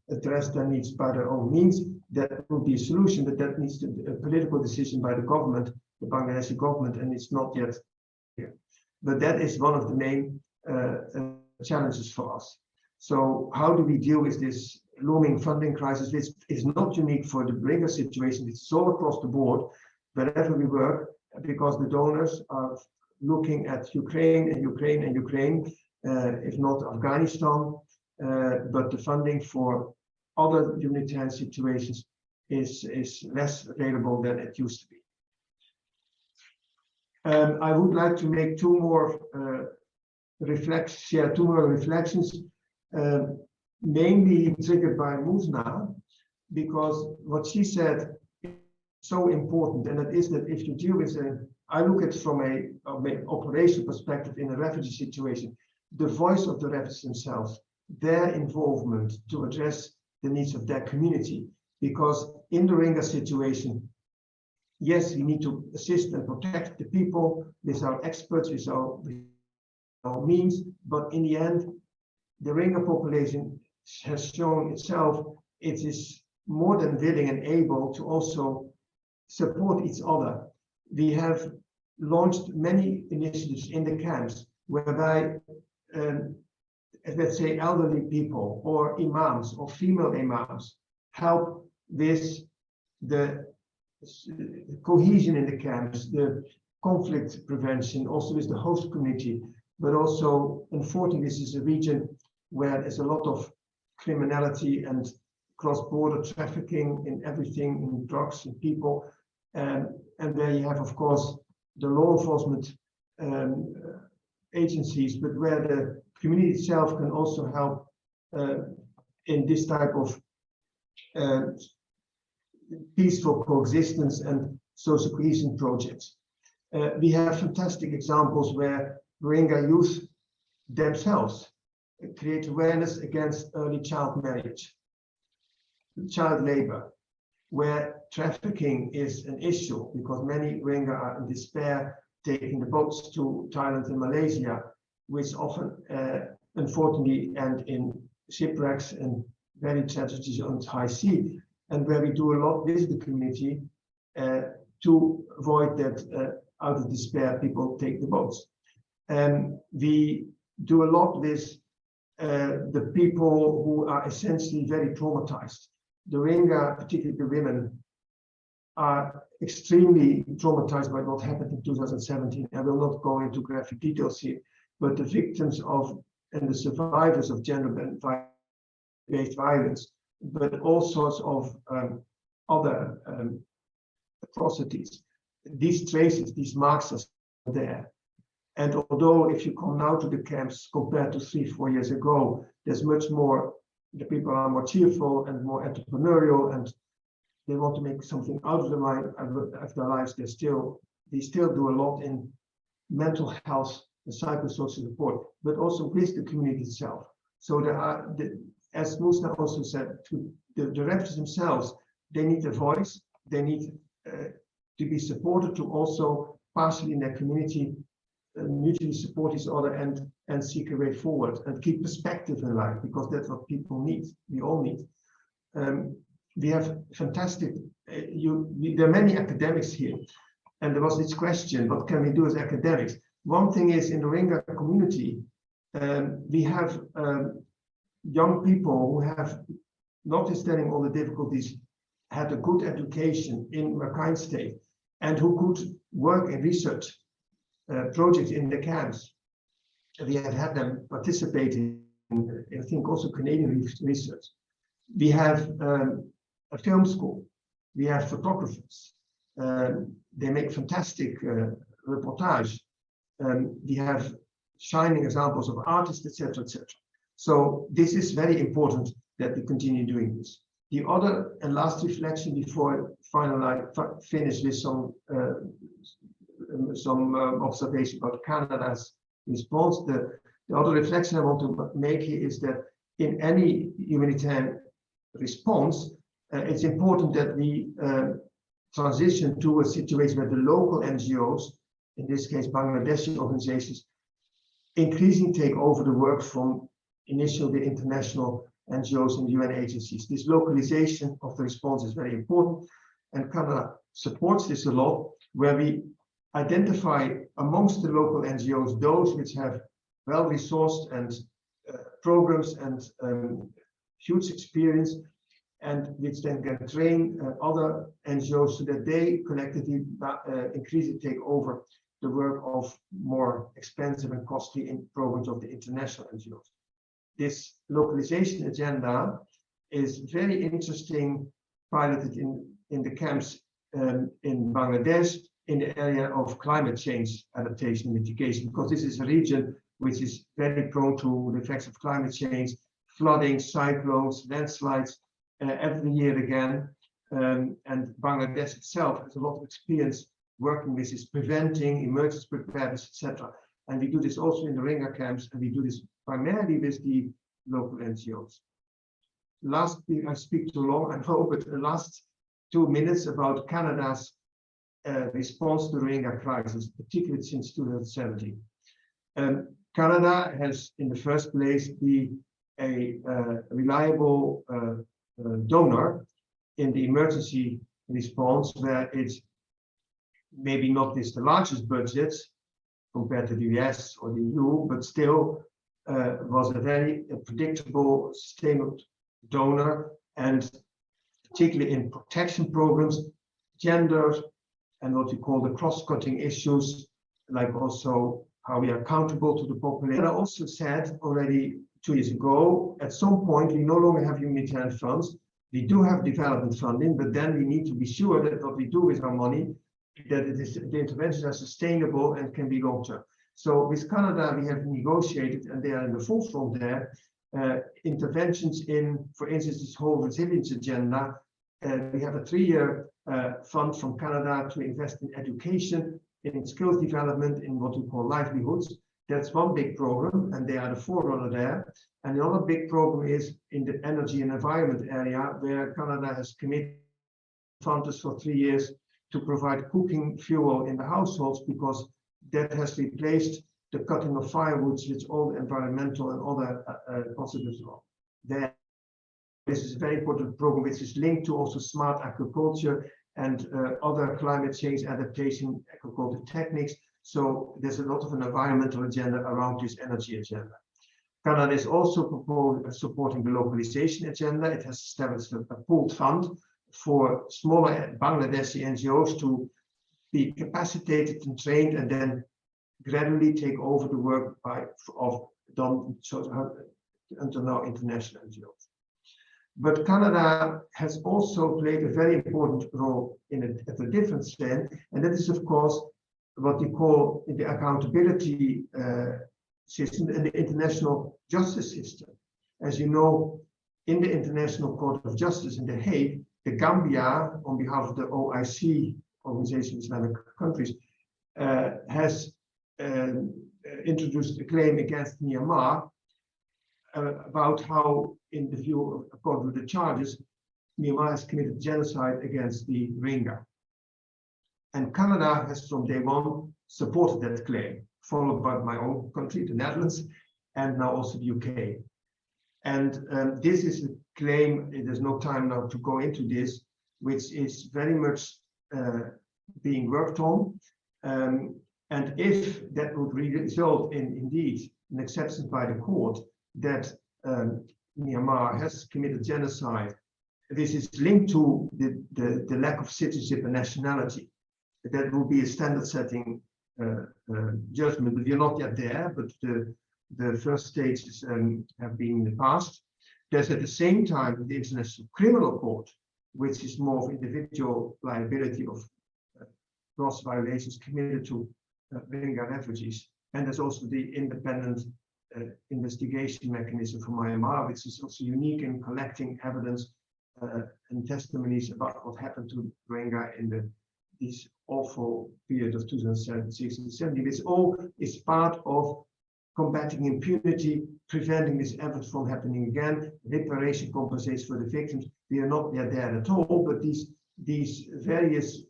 address their needs by their own means, that would be a solution, but that needs to be a political decision by the government, the Bangladeshi government, and it's not yet here. But that is one of the main challenges for us. So how do we deal with this looming funding crisis, which is not unique for the Rohingya situation, it's all across the board, wherever we work, because the donors are looking at Ukraine and Ukraine and Ukraine, if not Afghanistan, but the funding for other humanitarian situations is less available than it used to be. I would like to make two more reflections, mainly triggered by Muzna, because what she said is so important, and that is that if you deal with I look at it from an operational perspective in a refugee situation, the voice of the refugees themselves, their involvement to address the needs of their community, because in the Rohingya situation, yes, we need to assist and protect the people with our experts, with our means, but in the end, the Rohingya population has shown itself it is more than willing and able to also support each other. We have launched many initiatives in the camps whereby, let's say, elderly people or imams or female imams help with the cohesion in the camps, the conflict prevention, also with the host community, but also, unfortunately, this is a region where there's a lot of criminality and cross-border trafficking in everything, in drugs and people, and where you have, of course, the law enforcement agencies, but where the community itself can also help in this type of peaceful coexistence and social cohesion projects. We have fantastic examples where Rohingya youth themselves create awareness against early child marriage, child labor, where trafficking is an issue because many Rohingya are in despair, taking the boats to Thailand and Malaysia, which often, unfortunately, end in shipwrecks and very tragedies on the high sea, and where we do a lot with the community to avoid that out of despair people take the boats. We do a lot with the people who are essentially very traumatized. The Rohingya, particularly the women, are extremely traumatized by what happened in 2017. I will not go into graphic details here, but the victims of and the survivors of gender-based violence but all sorts of other atrocities. These traces, these marks are there. And although if you come now to the camps compared to 3-4 years ago, there's much more, the people are more cheerful and more entrepreneurial, and they want to make something out of their lives. They still do a lot in mental health and psychosocial support, but also with the community itself. So there are, as Muzna also said, to the refugees themselves, they need a voice, they need to be supported, to also partially in their community mutually support each other and seek a way forward and keep perspective in life, because that's what people need. We all need. We have fantastic. There are many academics here, and there was this question: what can we do as academics? One thing is, in the Rohingya community, we have young people who have, notwithstanding all the difficulties, had a good education in Rakhine State and who could work in research projects in the camps. We have had them participating in, I think, also Canadian research. We have a film school. We have photographers. They make fantastic reportage. We have shining examples of artists, etc., etc. So this is very important that we continue doing this. The other and last reflection before I finish with some observation about Canada's response. The other reflection I want to make here is that in any humanitarian response, it's important that we transition to a situation where the local NGOs, in this case Bangladeshi organizations, increasingly take over the work from initially the international NGOs and UN agencies. This localization of the response is very important, and Canada supports this a lot, where we identify amongst the local NGOs those which have well-resourced and programs and huge experience, and which then can train other NGOs so that they collectively increasingly take over the work of more expensive and costly programs of the international NGOs. This localization agenda is very interesting, piloted in the camps in Bangladesh, in the area of climate change adaptation and mitigation, because this is a region which is very prone to the effects of climate change, flooding, cyclones, landslides, every year again. And Bangladesh itself has a lot of experience working with this, preventing, emergency preparedness, etc. And we do this also in the Rohingya camps, and we do this primarily with the local NGOs. Last, I speak too long, I hope, but the last 2 minutes about Canada's response to the Rohingya crisis, particularly since 2017. Canada has, in the first place, been a reliable donor in the emergency response, where it's maybe not with the largest budgets compared to the US or the EU, but still was a very predictable, sustainable donor, and particularly in protection programs, gender, and what we call the cross-cutting issues, like also how we are accountable to the population. I also said already 2 years ago, at some point we no longer have humanitarian funds. We do have development funding, but then we need to be sure that what we do with our money, that the interventions are sustainable and can be long-term. So with Canada, we have negotiated, and they are in the forefront there, interventions in, for instance, this whole resilience agenda. We have a 3-year fund from Canada to invest in education, in skills development, in what we call livelihoods. That's one big program, and they are the forerunner there. And the other big program is in the energy and environment area, where Canada has committed funds for 3 years to provide cooking fuel in the households, because that has replaced the cutting of firewoods, which all the environmental and other consequences are there. This is a very important program, which is linked to also smart agriculture and other climate change adaptation agricultural techniques. So there's a lot of an environmental agenda around this energy agenda. Canada is also supporting the localization agenda. It has established a pooled fund for smaller Bangladeshi NGOs to be capacitated and trained, and then gradually take over the work done until now international NGOs. But Canada has also played a very important role in it at a different stand, and that is, of course, what we call the accountability system and the international justice system. As you know, in the International Court of Justice in The Hague, the Gambia, on behalf of the OIC, Organization of Islamic Countries, has introduced a claim against Myanmar about how, in the view of, according to the charges, Myanmar has committed genocide against the Rohingya. And Canada has from day one supported that claim, followed by my own country, the Netherlands, and now also the UK. And this is a claim, there's no time now to go into this, which is very much being worked on. And if that would result in indeed an acceptance by the court that Myanmar has committed genocide, this is linked to the lack of citizenship and nationality. That will be a standard setting judgment, but we're not yet there, but the first stages have been passed. There's at the same time the International Criminal Court, which is more of individual liability of gross violations committed to Rohingya refugees. And there's also the independent investigation mechanism for Myanmar, which is also unique in collecting evidence and testimonies about what happened to Rohingya in this awful period of 2016 and 17. This all is part of combating impunity, preventing this ever from happening again, reparation, compensation for the victims. We are not yet there at all, but these various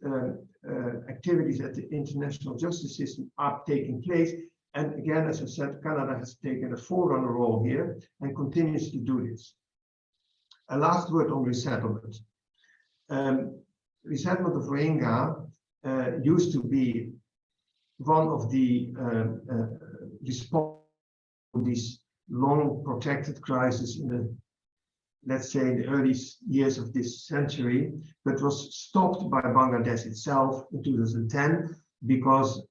activities at the international justice system are taking place. And again, as I said, Canada has taken a forerunner role here and continues to do this. A last word on resettlement. Resettlement of Rohingya used to be one of the response to this long protracted crisis in the, let's say, the early years of this century, but was stopped by Bangladesh itself in 2010 because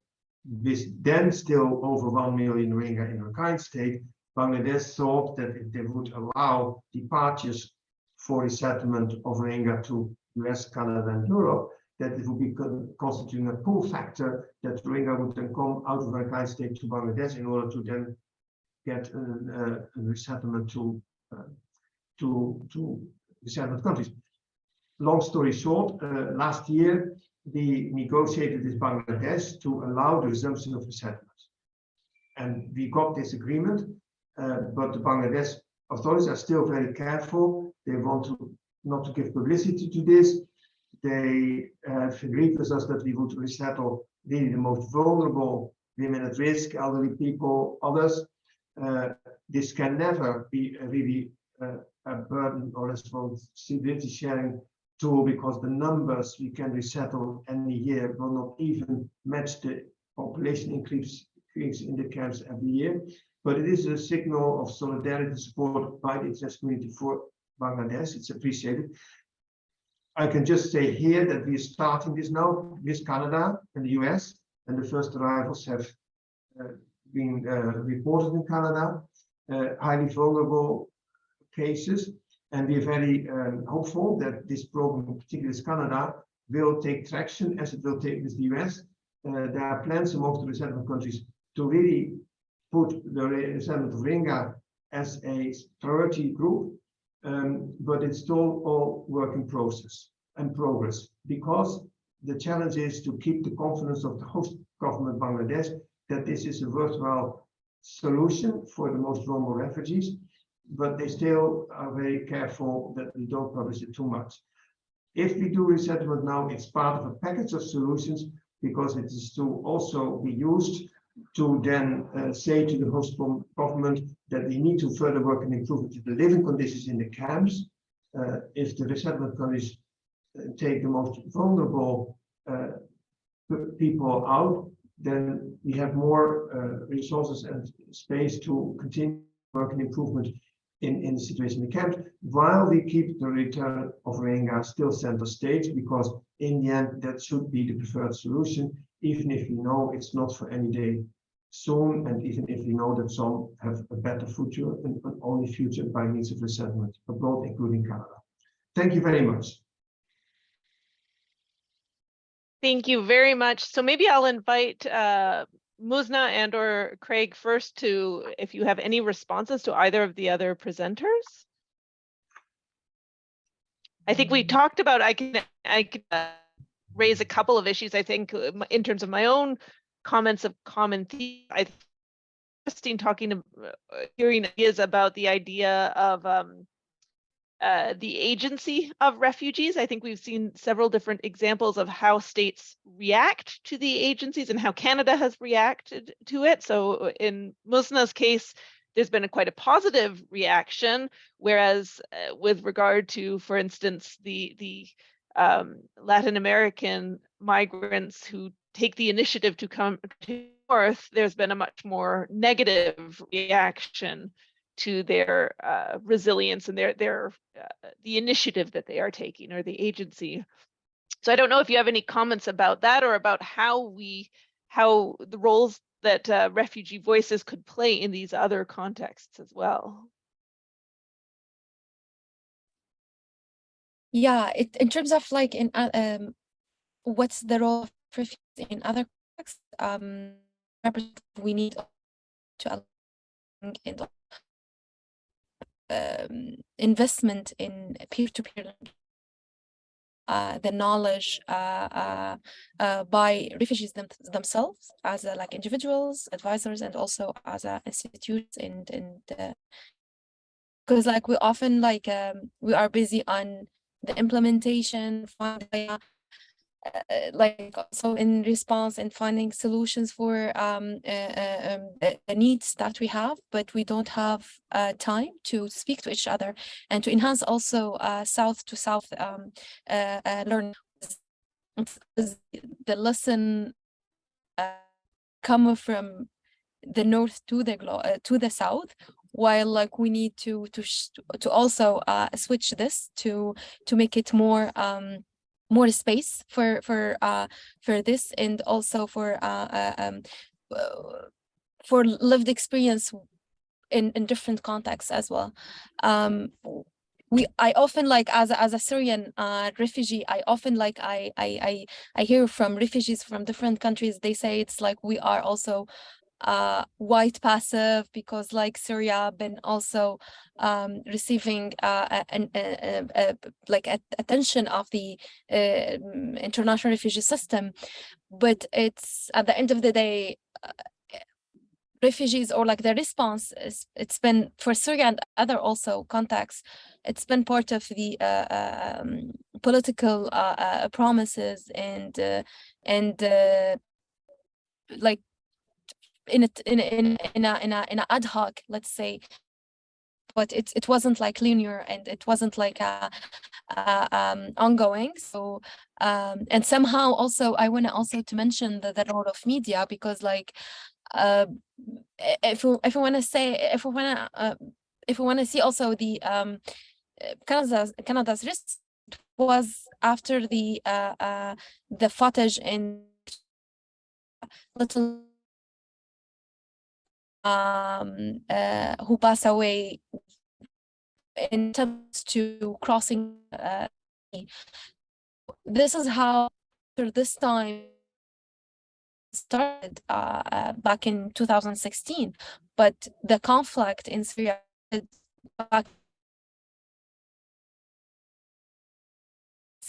with then still over 1 million Rohingya in Rakhine State, Bangladesh thought that if they would allow departures for resettlement of Rohingya to US, Canada, and Europe, that it would be constituting a pull factor that Rohingya would then come out of Rakhine State to Bangladesh in order to then get a resettlement to resettlement countries. Long story short, last year we negotiated with Bangladesh to allow the resumption of resettlement. And we got this agreement, but the Bangladesh authorities are still very careful. They want not to give publicity to this. They have agreed with us that we would resettle really the most vulnerable women at risk, elderly people, others. This can never be really a burden or responsibility sharing tool, because the numbers we can resettle any year will not even match the population increase in the camps every year. But it is a signal of solidarity support by the international community for Bangladesh. It's appreciated. I can just say here that we are starting this now with Canada and the US, and the first arrivals have been reported in Canada, highly vulnerable cases. And we're very hopeful that this program, in particular with Canada, will take traction as it will take with the US. There are plans among the resettlement countries to really put the resettlement of Rohingya as a priority group, but it's still all work in process and progress, because the challenge is to keep the confidence of the host government, Bangladesh, that this is a worthwhile solution for the most vulnerable refugees, but they still are very careful that we don't publish it too much. If we do resettlement now, it's part of a package of solutions, because it is to also be used to then say to the host government that we need to further work and improve the living conditions in the camps. If the resettlement countries take the most vulnerable people out, then we have more resources and space to continue work and improvement in the situation in the camp, while we keep the return of Rohingya still center stage, because in the end that should be the preferred solution, even if we know it's not for any day soon, and even if we know that some have a better future, and only future by means of resettlement abroad, including Canada. Thank you very much. Thank you very much. So maybe I'll invite Muzna and or Craig first to, if you have any responses to either of the other presenters. I think we talked about, I can raise a couple of issues, I think, in terms of my own comments of common themes. I think interesting talking to hearing ideas about the idea of the agency of refugees. I think we've seen several different examples of how states react to the agencies and how Canada has reacted to it. So in Muzna's case, there's been quite a positive reaction, whereas with regard to, for instance, the Latin American migrants who take the initiative to come to North, there's been a much more negative reaction to their resilience and their the initiative that they are taking, or the agency. So I don't know if you have any comments about that, or about how the roles that refugee voices could play in these other contexts as well. Yeah, in terms of like in what's the role of refugees in other contexts, we need to investment in peer-to-peer the knowledge by refugees themselves as like individuals, advisors, and also as institutes, and because like we often like we are busy on the implementation, like also in response and finding solutions for the needs that we have, but we don't have time to speak to each other and to enhance also south to south learning. The lesson come from the north to the south, while like we need to also switch this to make it more space for this, and also for lived experience in different contexts as well. I often like, as a Syrian refugee, I often like I hear from refugees from different countries, they say it's like we are also white passive, because like Syria been also receiving like attention of the international refugee system, but it's at the end of the day refugees, or like the response is, it's been for Syria and other also contexts, it's been part of the political promises and like in a ad hoc, let's say, but it wasn't like linear, and it wasn't like ongoing. So and somehow also I want to also to mention the role of media, because like if we want to see also the Canada's risk was after the footage in little who passed away in attempts to crossing. This is how after this time started back in 2016, but the conflict in Syria back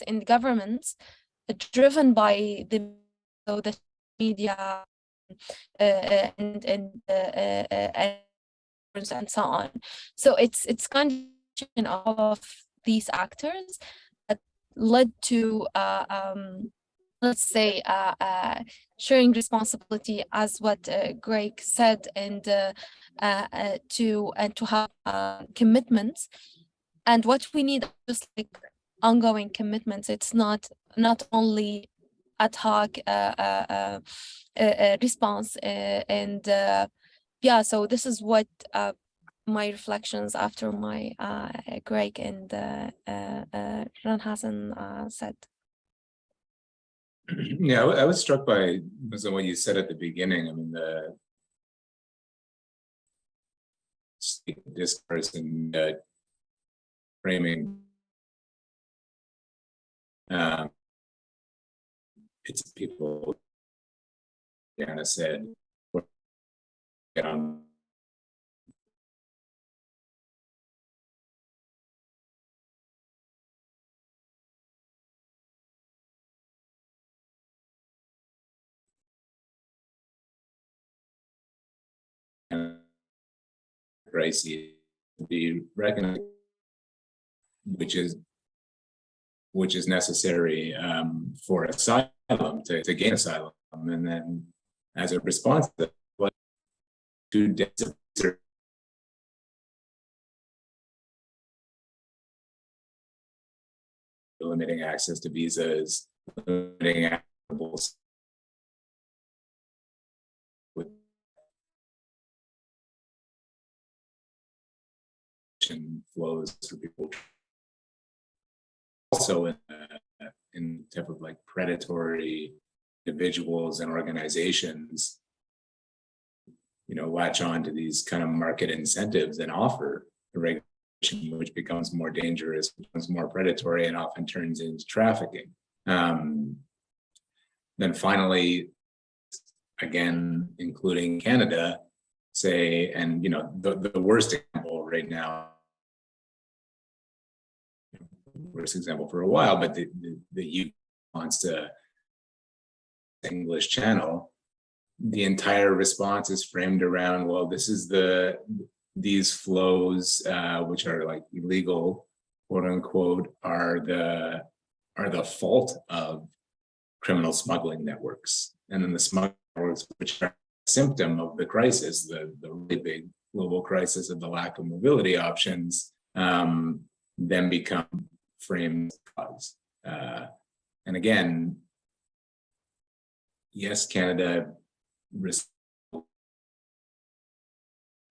in governments driven by the media and so on. So it's kind of all of these actors that led to let's say sharing responsibility, as what Greg said, and to have commitments. And what we need is just like ongoing commitments. It's not only ad hoc response, and yeah, so this is what my reflections after my Greg and Ran Hassan said. Yeah, I was struck by what you said at the beginning. I mean, discourse and framing. It's people, Diana said, get on crises to be recognized, which is necessary for asylum, to gain asylum, and then as a response to what to limiting access to visas, limiting access with flows for people. Also in type of like predatory individuals and organizations, latch on to these kind of market incentives and offer a regulation which becomes more dangerous, becomes more predatory, and often turns into trafficking. Then finally, again, including Canada, say, and the worst example right now, worst example for a while, but the UK wants to English Channel. The entire response is framed around, well, this is these flows, which are like illegal, quote unquote, are the fault of criminal smuggling networks. And then the smuggling networks, which are a symptom of the crisis, the really big global crisis of the lack of mobility options, then become framed cause. And again, yes, Canada received a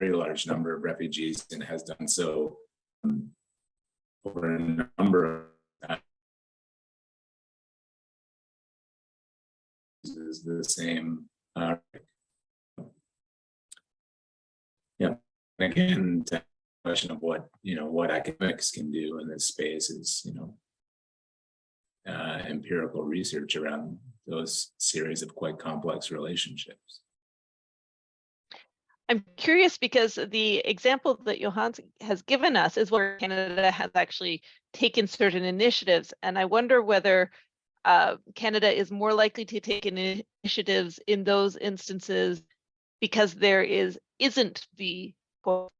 very large number of refugees and has done so over a number of is the same. Again, to the question of what academics can do in this space is empirical research around those series of quite complex relationships. I'm curious because the example that Johan has given us is where Canada has actually taken certain initiatives, and I wonder whether Canada is more likely to take initiatives in those instances because there isn't the quote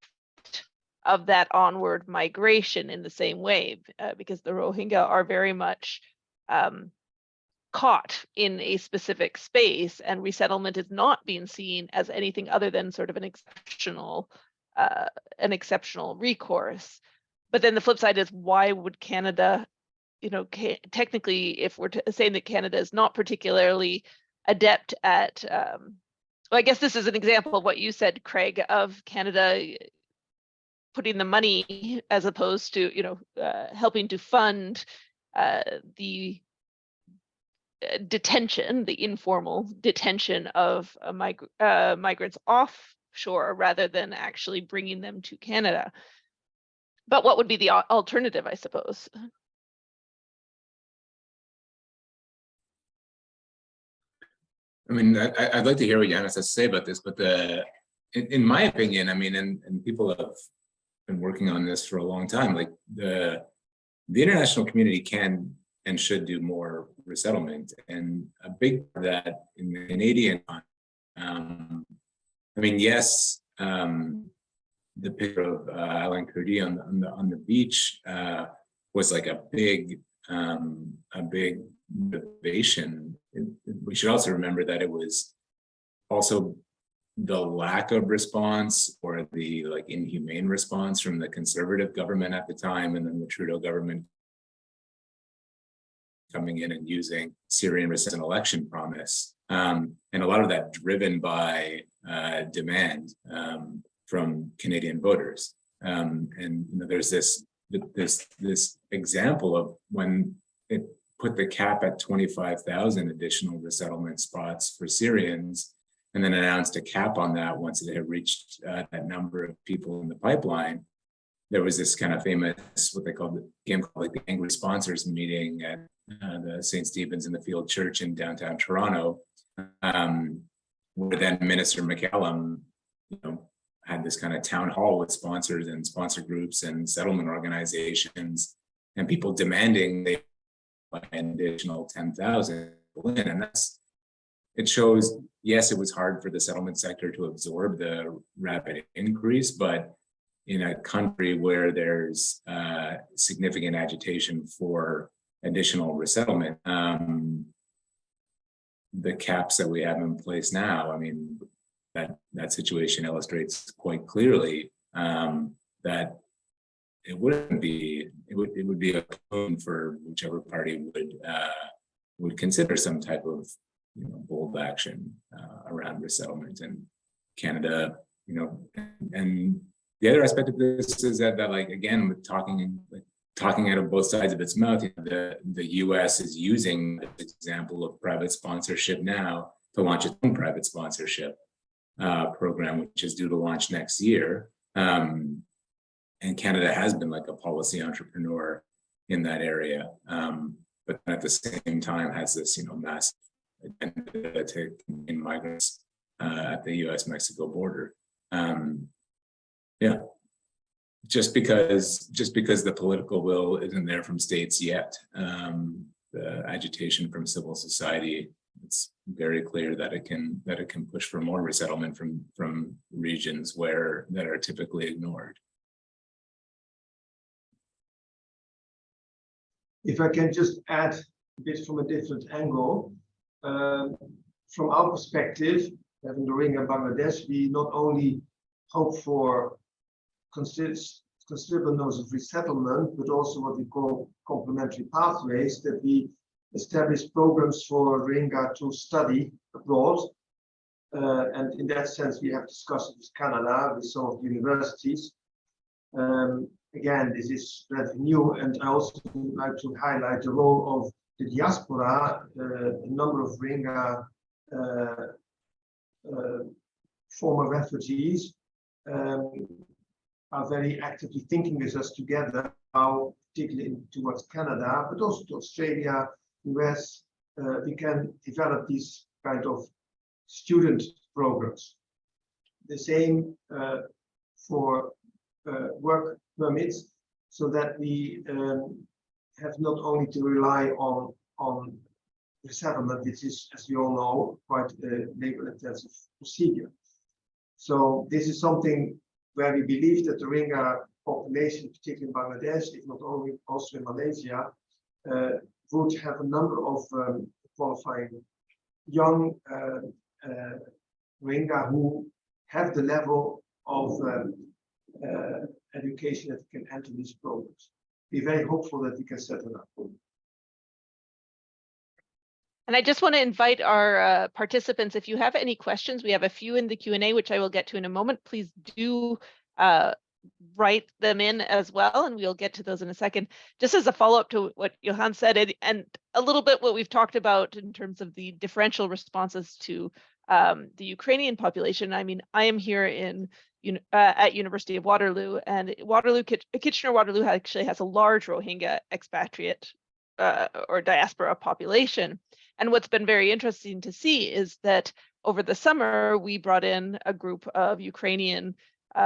of that onward migration in the same way, because the Rohingya are very much caught in a specific space, and resettlement is not being seen as anything other than sort of an exceptional recourse. But then the flip side is, why would Canada, technically, if we're saying that Canada is not particularly adept at, well, I guess this is an example of what you said, Craig, of Canada putting the money as opposed to, helping to fund the detention, the informal detention of migrants offshore rather than actually bringing them to Canada. But what would be the alternative, I suppose? I mean, I'd like to hear what Yanis has to say about this, but in my opinion, I mean, and people have been working on this for a long time, like the international community can and should do more resettlement. And a big part of that in the Canadian, I mean, yes, the picture of Alan Kurdi on the beach was like a big motivation. We should also remember that it was also the lack of response, or the inhumane response from the Conservative government at the time, and then the Trudeau government coming in and using Syrian as an election promise, and a lot of that driven by demand from Canadian voters. And there's this example of when it put the cap at 25,000 additional resettlement spots for Syrians, and then announced a cap on that once it had reached that number of people in the pipeline. There was this kind of famous, what they called the game called like the Angry Sponsors meeting at the St. Stephen's in the Field Church in downtown Toronto, where then Minister McCallum, had this kind of town hall with sponsors and sponsor groups and settlement organizations and people demanding they buy an additional 10,000 in. And it shows, yes, it was hard for the settlement sector to absorb the rapid increase, but in a country where there's significant agitation for additional resettlement, the caps that we have in place now, I mean, that situation illustrates quite clearly that it would be a boon for whichever party would consider some type of bold action around resettlement. And Canada, and the other aspect of this is that like again, with talking out of both sides of its mouth, the U.S. is using this example of private sponsorship now to launch its own private sponsorship program, which is due to launch next year. And Canada has been like a policy entrepreneur in that area, but at the same time has this, massive agenda to contain migrants at the U.S.-Mexico border. Yeah, just because the political will isn't there from states yet, the agitation from civil society, it's very clear that it can push for more resettlement from regions that are typically ignored. If I can just add a bit from a different angle, from our perspective, having the Rohingya Bangladesh, we not only hope for considerable numbers of resettlement, but also what we call complementary pathways, that we establish programs for Rohingya to study abroad. And in that sense, we have discussed it with Canada, with some of the universities. Again, this is relatively new, and I also would like to highlight the role of the diaspora. A number of Rohingya former refugees are very actively thinking with us together how, particularly towards Canada, but also to Australia, US, we can develop these kind of student programs. The same for work permits, so that we have not only to rely on resettlement, which is, as we all know, quite a labor-intensive procedure. So this is something where we believe that the Rohingya population, particularly in Bangladesh, if not only also in Malaysia, would have a number of qualifying young Rohingya who have the level of education that can enter these programs. We're very hopeful that we can set it up. And I just want to invite our participants, if you have any questions, we have a few in the Q&A, which I will get to in a moment. Please do write them in as well, and we'll get to those in a second. Just as a follow-up to what Johan said, and a little bit what we've talked about in terms of the differential responses to the Ukrainian population. I mean, I am here at University of Waterloo, and Kitchener-Waterloo actually has a large Rohingya expatriate or diaspora population. And what's been very interesting to see is that over the summer, we brought in a group of Ukrainian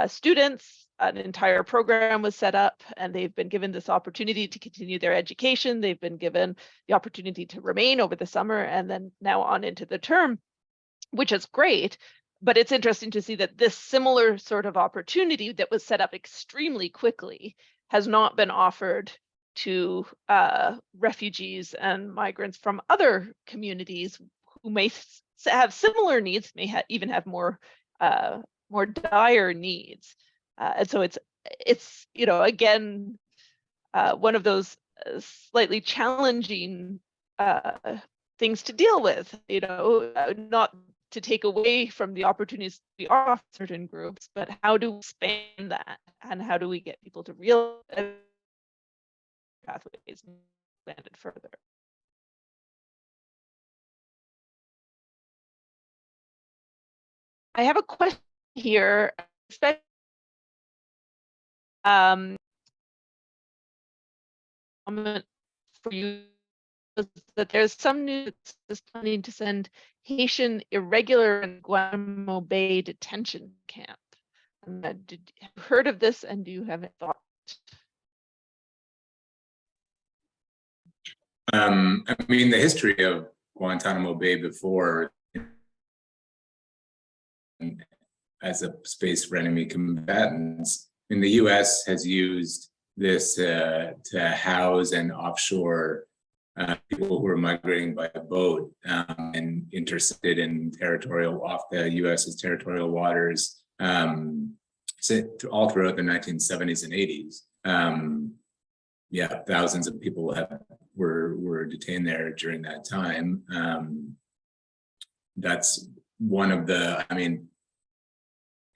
students. An entire program was set up, and they've been given this opportunity to continue their education. They've been given the opportunity to remain over the summer and then now on into the term, which is great. But it's interesting to see that this similar sort of opportunity that was set up extremely quickly has not been offered to refugees and migrants from other communities who may have similar needs, may even have more dire needs. And so it's again one of those slightly challenging things to deal with. Not to take away from the opportunities we offer certain groups, but how do we expand that, and how do we get people to realize pathways expanded further? I have a question here, comment for you, that there's some news that's planning to send Haitian irregular in Guantanamo Bay detention camp. Have you heard of this, and do you have a thought? I mean, the history of Guantanamo Bay before as a space for enemy combatants, in the U.S. has used this to house and offshore people who are migrating by boat and intercepted in territorial off the U.S.'s territorial waters all throughout the 1970s and 80s. Yeah, thousands of people were detained there during that time. That's one of the, I mean,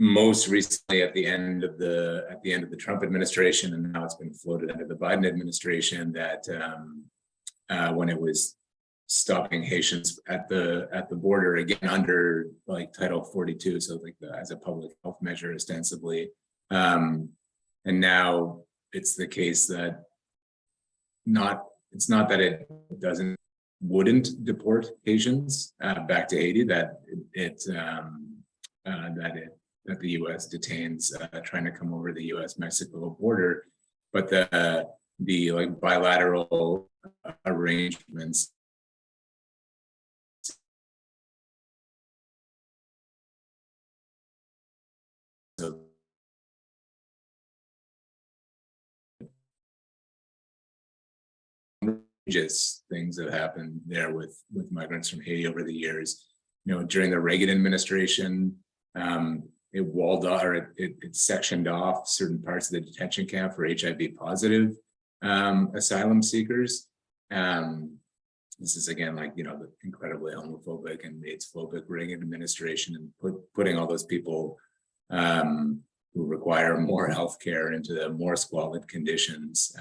most recently at the end of the Trump administration, and now it's been floated under the Biden administration, that when it was stopping Haitians at the border, again under like Title 42, so like as a public health measure ostensibly, and now it's the case that it's not that it wouldn't deport Haitians back to Haiti, that that the U.S. detains trying to come over the U.S.-Mexico border, but the like bilateral arrangements so just things that happened there with migrants from Haiti over the years. You know, during the Reagan administration, it walled off, or it sectioned off certain parts of the detention camp for HIV positive asylum seekers. This is again, like, you know, the incredibly homophobic and AIDS-phobic Reagan administration, and putting all those people who require more healthcare into the more squalid conditions.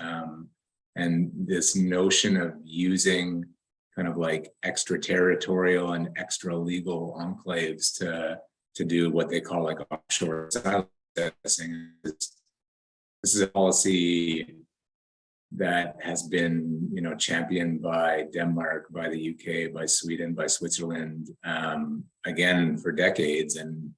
And this notion of using kind of like extraterritorial and extra legal enclaves to do what they call like offshore asylum processing. This is a policy that has been, you know, championed by Denmark, by the UK, by Sweden, by Switzerland, again for decades, and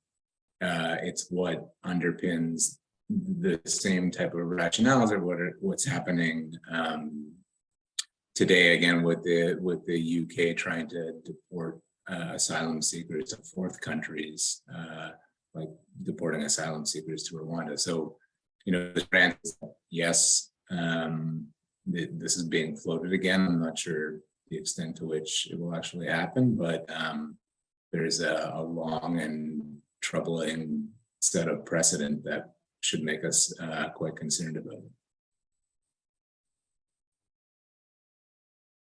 it's what underpins the same type of rationales of what's happening today, again with the UK trying to deport asylum seekers to fourth countries, like deporting asylum seekers to Rwanda. So, you know, yes, this is being floated again. I'm not sure the extent to which it will actually happen, but there's a long and troubling set of precedent that should make us quite concerned about it.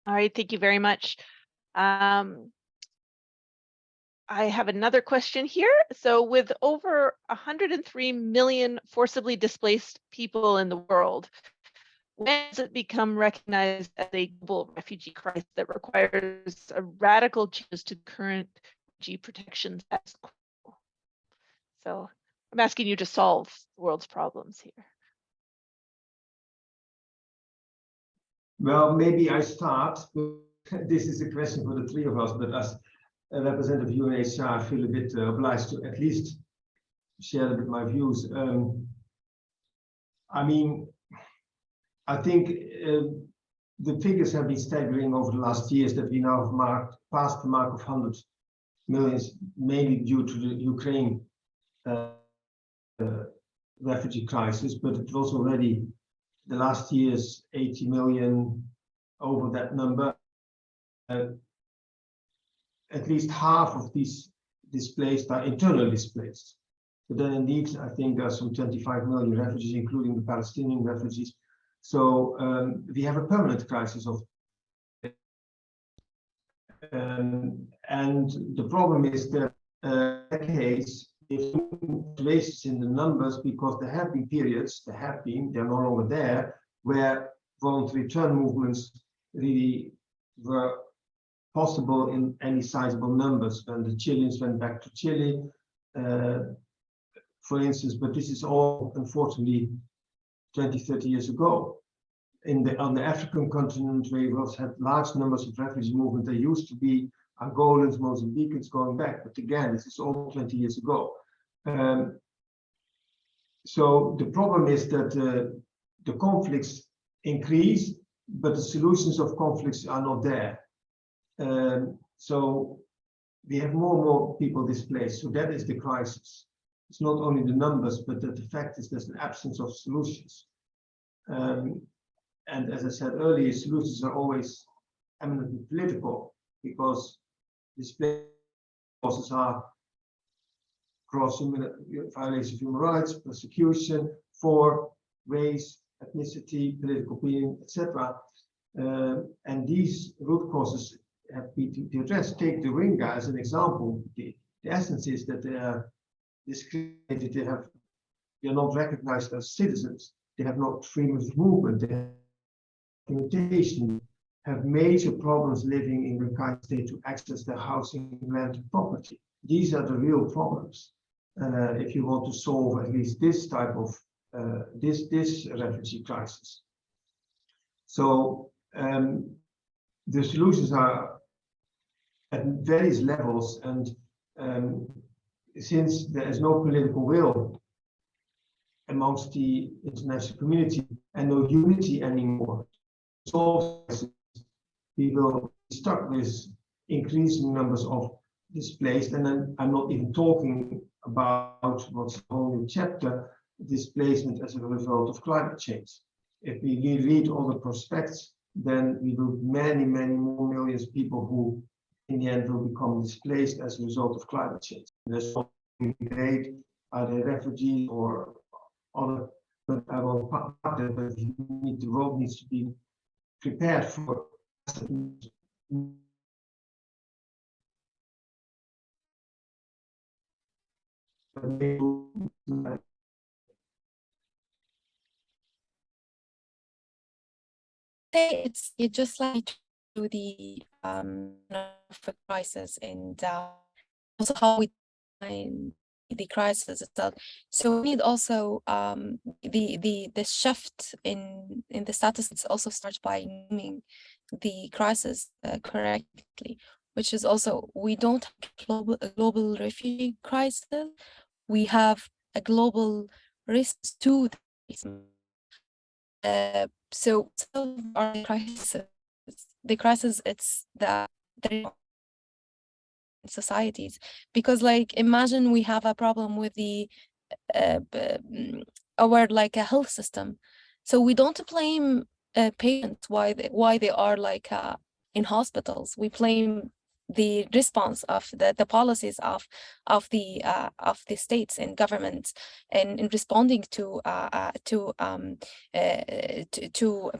All right, thank you very much. I have another question here. So with over 103 million forcibly displaced people in the world, when does it become recognized as a global refugee crisis that requires a radical change to current refugee protections as well? So I'm asking you to solve the world's problems here. Well, maybe I start. This is a question for the three of us, but as a representative of UNHCR, I feel a bit obliged to at least share a bit my views. I mean, I think the figures have been staggering over the last years, that we now have passed the mark of 100 million, mainly due to the Ukraine refugee crisis, but it was already the last year's 80 million over that number. At least half of these displaced are internally displaced. But then indeed, I think there are some 25 million refugees, including the Palestinian refugees. So we have a permanent crisis of, and the problem is that decades, if fluctuations in the numbers, because there have been periods, they're no longer there, where voluntary return movements really were possible in any sizable numbers. When the Chileans went back to Chile, for instance, but this is all unfortunately 20, 30 years ago. On the African continent, where we also had large numbers of refugee movement, there used to be Angolans, Mozambicans going back, but again, this is all 20 years ago. So the problem is that the conflicts increase, but the solutions of conflicts are not there. So we have more and more people displaced. So that is the crisis. It's not only the numbers, but that the fact is there's an absence of solutions. And as I said earlier, solutions are always eminently political, because displaced causes are gross violation of human rights, persecution for race, ethnicity, political opinion, etc. And these root causes have to be addressed. Take the Rohingya as an example. The essence is that they are discriminated, they are not recognized as citizens, they have no freedom of movement, they have documentation, have major problems living in Rakhine State to access their housing, land, and property. These are the real problems. If you want to solve at least this type of this refugee crisis. So the solutions are at various levels, and since there is no political will amongst the international community and no unity anymore, we will be stuck with increasing numbers of displaced, and then I'm not even talking about what's a whole new chapter, displacement as a result of climate change. If we read all the prospects, then we will many more millions of people who in the end will become displaced as a result of climate change. There's no debate, are they refugees or other, but I will part that, but the world needs to be prepared for It's just like to the crisis, and also how we define the crisis itself. So we need also the shift in the status. It also starts by naming the crisis correctly, which is also, we don't have a global refugee crisis, we have a global risk to so our the crisis, it's the societies, because like imagine we have a problem with the our like a health system, so we don't blame patients why they are like in hospitals. We blame the response of the policies of the states and governments in responding to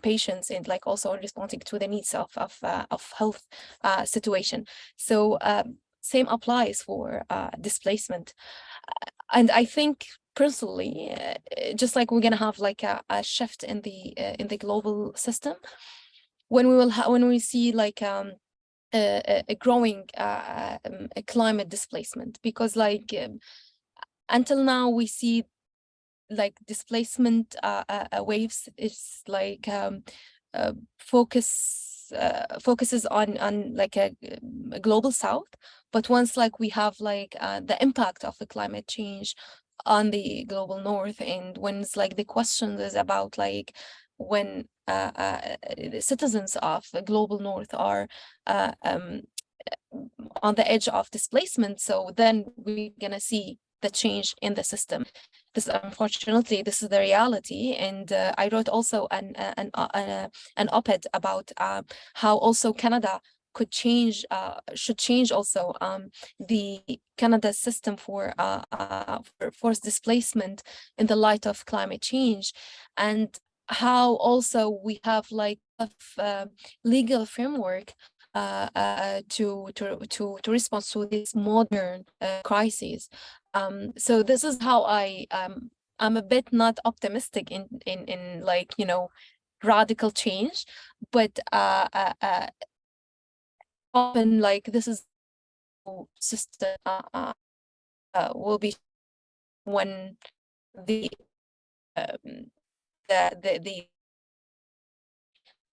patients, and like also in responding to the needs of health situation. So same applies for displacement. And I think personally, just like we're gonna have like a shift in the global system, when we see like a growing climate displacement, because like until now we see like displacement waves is like focuses on like a global south, but once like we have like the impact of the climate change on the global north, and when it's like the question is about like when the citizens of the global north are on the edge of displacement, so then we're gonna see the change in the system. This, unfortunately, this is the reality, and I wrote also an op-ed about how also Canada could change, should change also the Canada system for forced displacement in the light of climate change, and how also we have like a legal framework to respond to this modern crises. So this is how I'm a bit not optimistic in like, you know, radical change, but often like this is system will be when the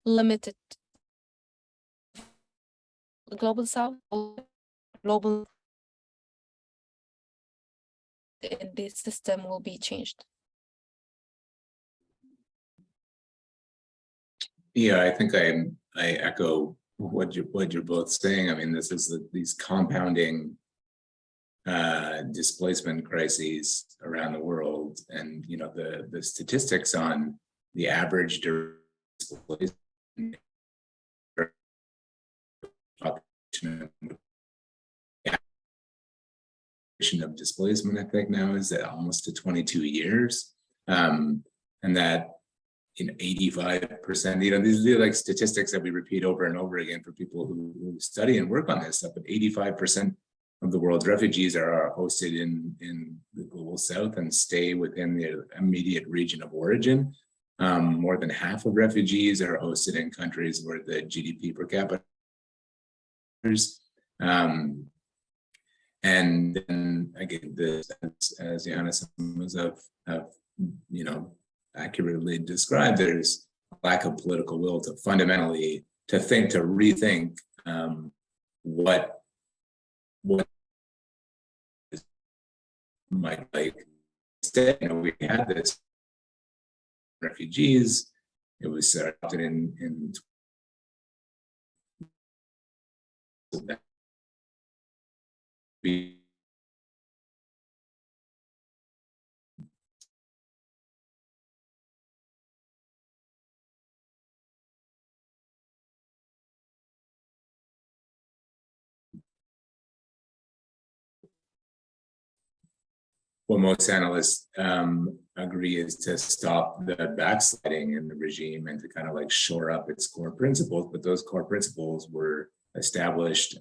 limited global south, global in this system will be changed. Yeah, I think I echo what you're both saying. I mean, this is these compounding displacement crises around the world, and you know the statistics on the average displacement of displacement, I think now is at almost to 22 years, and that in 85%, you know, these are like statistics that we repeat over and over again for people who study and work on this stuff, but 85% of the world's refugees are hosted in the global south and stay within the immediate region of origin. More than half of refugees are hosted in countries where the GDP per capita is. And then again, as Johannes have you know, accurately described, there's a lack of political will to fundamentally to rethink what might like. Instead, you know, we had this refugees. It was adopted in what most analysts agree is to stop the backsliding in the regime and to kind of like shore up its core principles. But those core principles were established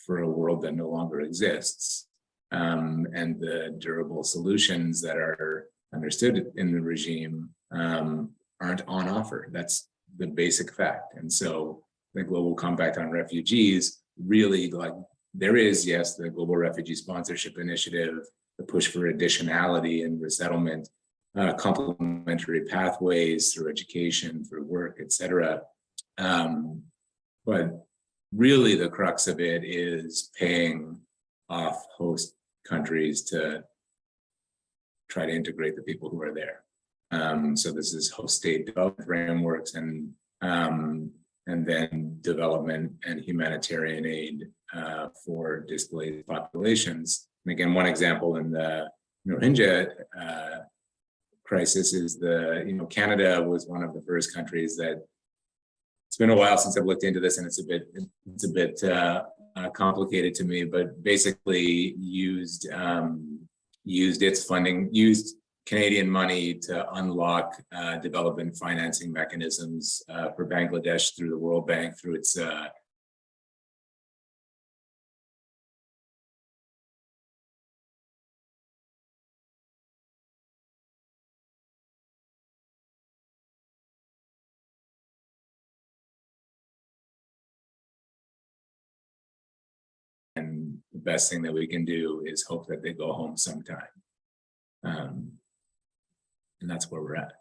for a world that no longer exists. And the durable solutions that are understood in the regime aren't on offer. That's the basic fact. And so the Global Compact on Refugees really, like, there is, yes, the Global Refugee Sponsorship Initiative, the push for additionality and resettlement, complementary pathways through education, through work, etc. But really the crux of it is paying off host countries to try to integrate the people who are there. So this is host state development frameworks and then development and humanitarian aid for displaced populations. And again, one example in the Rohingya crisis is Canada was one of the first countries that, it's been a while since I've looked into this, and it's a bit complicated to me, but basically used its funding, used Canadian money to unlock development financing mechanisms for Bangladesh through the World Bank, through its and the best thing that we can do is hope that they go home sometime. And that's where we're at.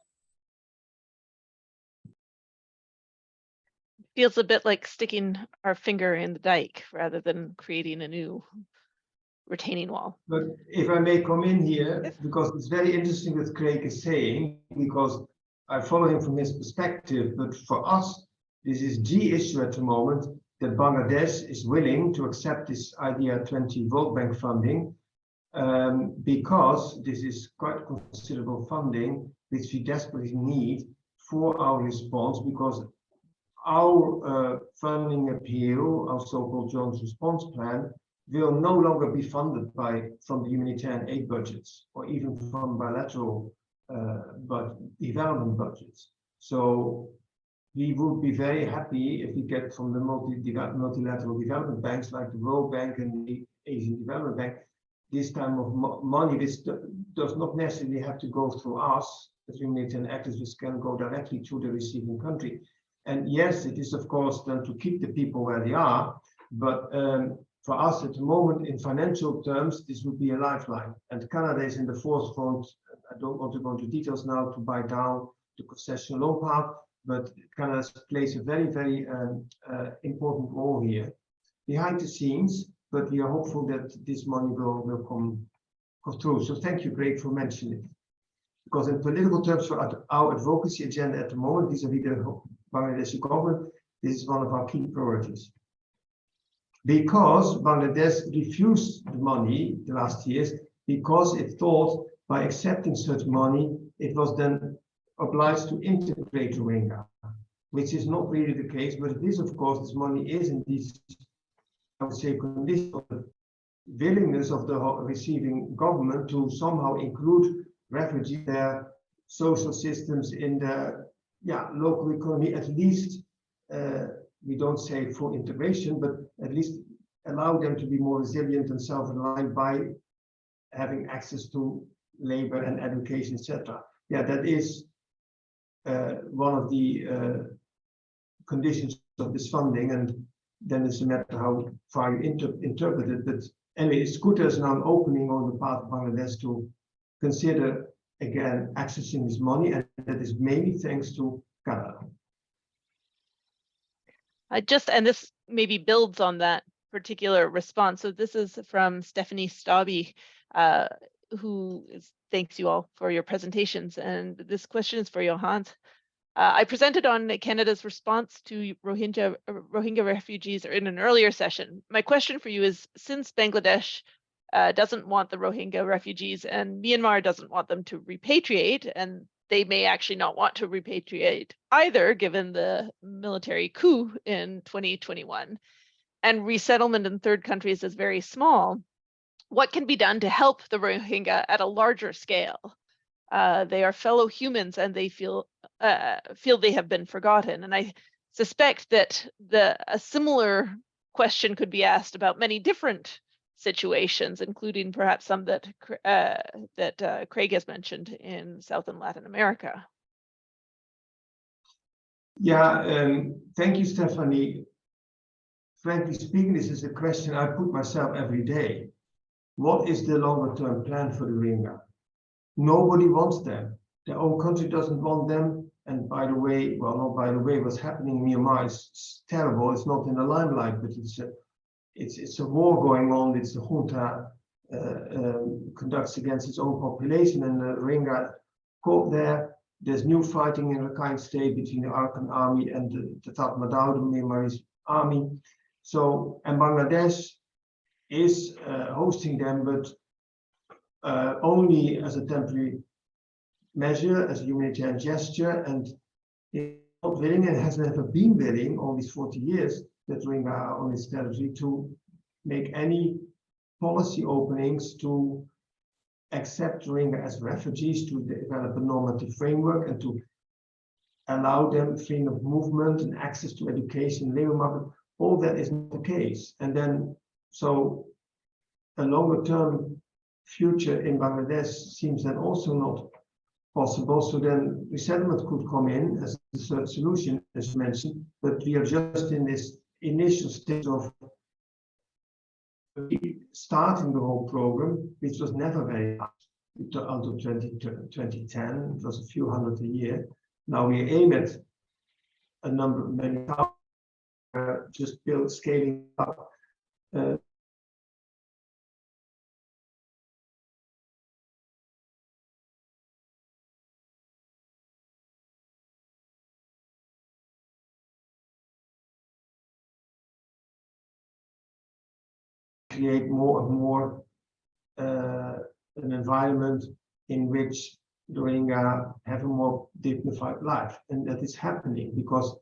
Feels a bit like sticking our finger in the dike rather than creating a new retaining wall. But if I may come in here, because it's very interesting what Craig is saying, because I follow him from his perspective, but for us, this is the issue at the moment, that Bangladesh is willing to accept this idea 20 World Bank funding, because this is quite considerable funding which we desperately need for our response, because our funding appeal, our so-called Joint Response Plan, will no longer be funded from the humanitarian aid budgets or even from bilateral but development budgets. So we would be very happy if we get from the multilateral development banks like the World Bank and the Asian Development Bank this time of money. This does not necessarily have to go through us as humanitarian activists, can go directly to the receiving country. And yes, it is of course then to keep the people where they are, but for us at the moment, in financial terms, this would be a lifeline. And Canada is in the forefront. I don't want to go into details now to buy down the concession loan part, but Canada plays a very, very important role here behind the scenes. But we are hopeful that this money will come through. So thank you, Greg, for mentioning it. Because in political terms, for our advocacy agenda at the moment, vis-à-vis the Bangladeshi government, this is one of our key priorities. Because Bangladesh refused the money the last years, because it thought by accepting such money, it was then obliged to integrate Rohingya, which is not really the case. But it is, of course, this money is indeed, I would say, conditional willingness of the receiving government to somehow include refugees, their social systems in the local economy, at least. We don't say full integration, but at least allow them to be more resilient and self-reliant by having access to labor and education, etc. Yeah, that is one of the conditions of this funding, and then it's a matter how far you interpret it. But anyway, it's good there's now an opening on the part of Bangladesh to consider again accessing this money, and that is mainly thanks to Canada. And this maybe builds on that particular response. So this is from Stephanie Stauby, who thanks you all for your presentations. And this question is for Johannes. I presented on Canada's response to Rohingya refugees in an earlier session. My question for you is, since Bangladesh doesn't want the Rohingya refugees and Myanmar doesn't want them to repatriate, and they may actually not want to repatriate either, given the military coup in 2021, and resettlement in third countries is very small, what can be done to help the Rohingya at a larger scale? They are fellow humans and they feel they have been forgotten. And I suspect that a similar question could be asked about many different situations, including perhaps some that Craig has mentioned in South and Latin America. Yeah, thank you, Stephanie. Frankly speaking, this is a question I put myself every day. What is the longer-term plan for the Rohingya? Nobody wants them. Their own country doesn't want them. And by the way, well, not by the way, what's happening in Myanmar is terrible. It's not in the limelight, but it's a war going on. It's the junta conducts against its own population, and the Rohingya caught there. There's new fighting in Rakhine State between the Arakan army and the Tatmadaw, the Myanmarese army. So, and Bangladesh is hosting them, but only as a temporary measure, as a humanitarian gesture, and it's not willing and has never been willing, all these 40 years that Rohingya are on its territory, to make any policy openings to accept Rohingya as refugees, to develop a normative framework, and to allow them freedom of movement and access to education, labor market. All that is not the case. And then, so a longer-term future in Bangladesh seems then also not possible. So then resettlement could come in as the third solution, as you mentioned, but we are just in this initial stage of starting the whole program, which was never very high until 2010. It was a few hundred a year. Now we aim at a number, many thousands, just scaling up. Create more and more an environment in which the Rohingya have a more dignified life, and that is happening because,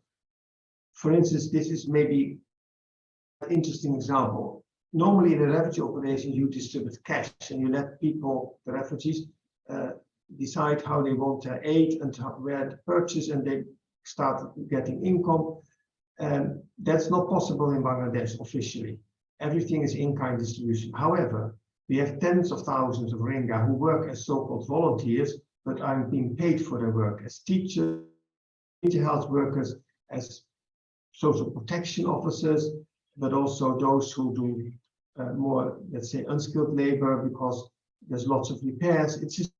for instance, this is maybe an interesting example. Normally in a refugee operation, you distribute cash and you let people, the refugees, decide how they want their aid and where to purchase, and they start getting income. That's not possible in Bangladesh officially. Everything is in-kind distribution. However, we have tens of thousands of Rohingya who work as so-called volunteers, but are being paid for their work as teachers, health workers, as social protection officers, but also those who do more, let's say, unskilled labor because there's lots of repairs. It's just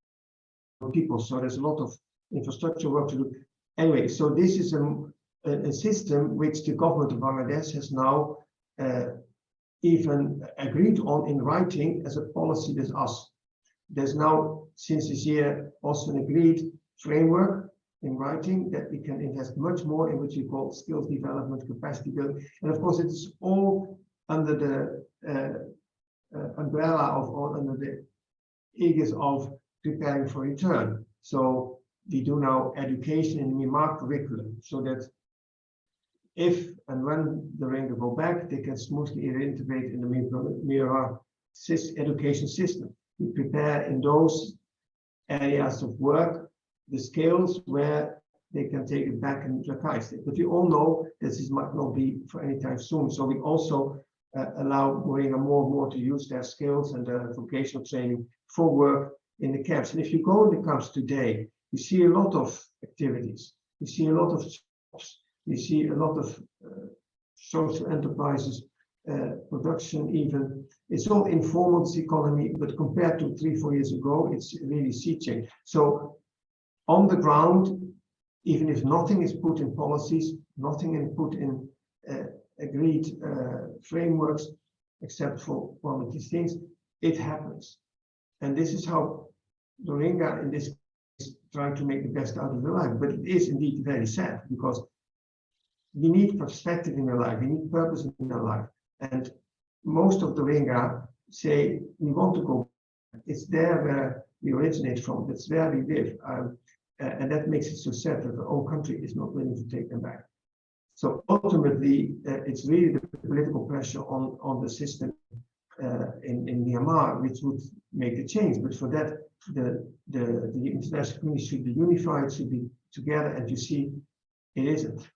people, so there's a lot of infrastructure work to do. Anyway, so this is a system which the government of Bangladesh has now even agreed on in writing as a policy with us. There's now, since this year, also an agreed framework in writing that we can invest much more in what we call skills development, capacity building. And of course, it's all under the umbrella of, or under the aegis of preparing for return. So we do now education in Myanmar curriculum so that if and when the Rohingya go back, they can smoothly integrate in the Myanmar education system. We prepare in those areas of work the skills where they can take it back in Rakhine State. But we all know this might not be for any time soon. So we also allow Rohingya more and more to use their skills and their vocational training for work in the camps. And if you go in the camps today, you see a lot of activities. You see a lot of jobs. You see a lot of social enterprises, production even. It's all informal, this economy, but compared to 3-4 years ago, it's really sea change. So on the ground, even if nothing is put in policies, nothing is put in agreed frameworks, except for one of these things, it happens. And this is how the Rohingya in this is trying to make the best out of their life. But it is indeed very sad because we need perspective in their life, we need purpose in their life. And most of the Rohingya say, we want to go back. It's there where we originate from, that's where we live. And that makes it so sad that the whole country is not willing to take them back. So ultimately, it's really the political pressure on the system in Myanmar, which would make the change. But for that, the international community should be unified, should be together, and you see, it isn't.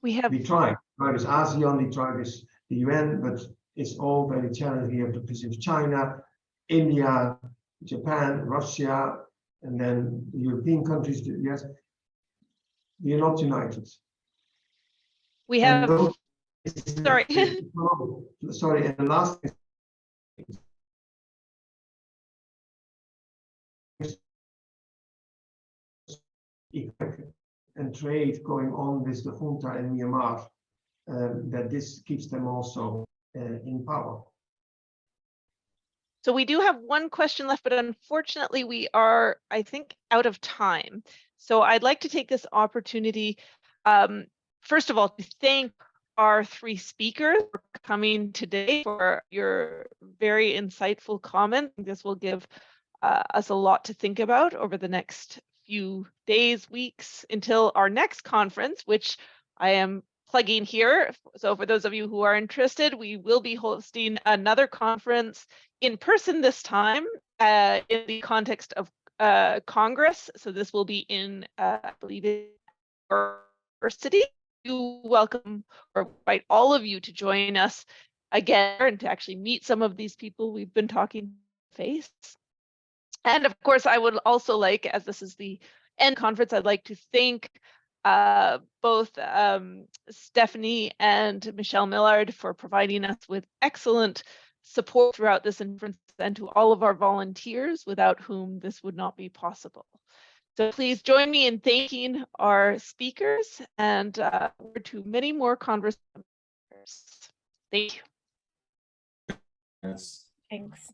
We try with ASEAN, we try with the UN, but it's all very challenging. We have to perceive China, India, Japan, Russia, and then the European countries, the US. We are not united. We have, sorry. Sorry, and the last thing, and trade going on with the junta in Myanmar, that this keeps them also in power. So we do have one question left, but unfortunately we are, I think, out of time. So I'd like to take this opportunity, first of all, to thank our 3 speakers for coming today, for your very insightful comments. This will give us a lot to think about over the next few days, weeks, until our next conference, which I am plugging here. So for those of you who are interested, we will be hosting another conference in person this time in the context of Congress. So this will be in, I believe, university. You welcome or invite all of you to join us again and to actually meet some of these people we've been talking face. And of course, I would also like, as this is the end conference, I'd like to thank both Stephanie and Michelle Millard for providing us with excellent support throughout this conference, and to all of our volunteers without whom this would not be possible. So please join me in thanking our speakers and to many more conversations. Thank you. Yes. Thanks.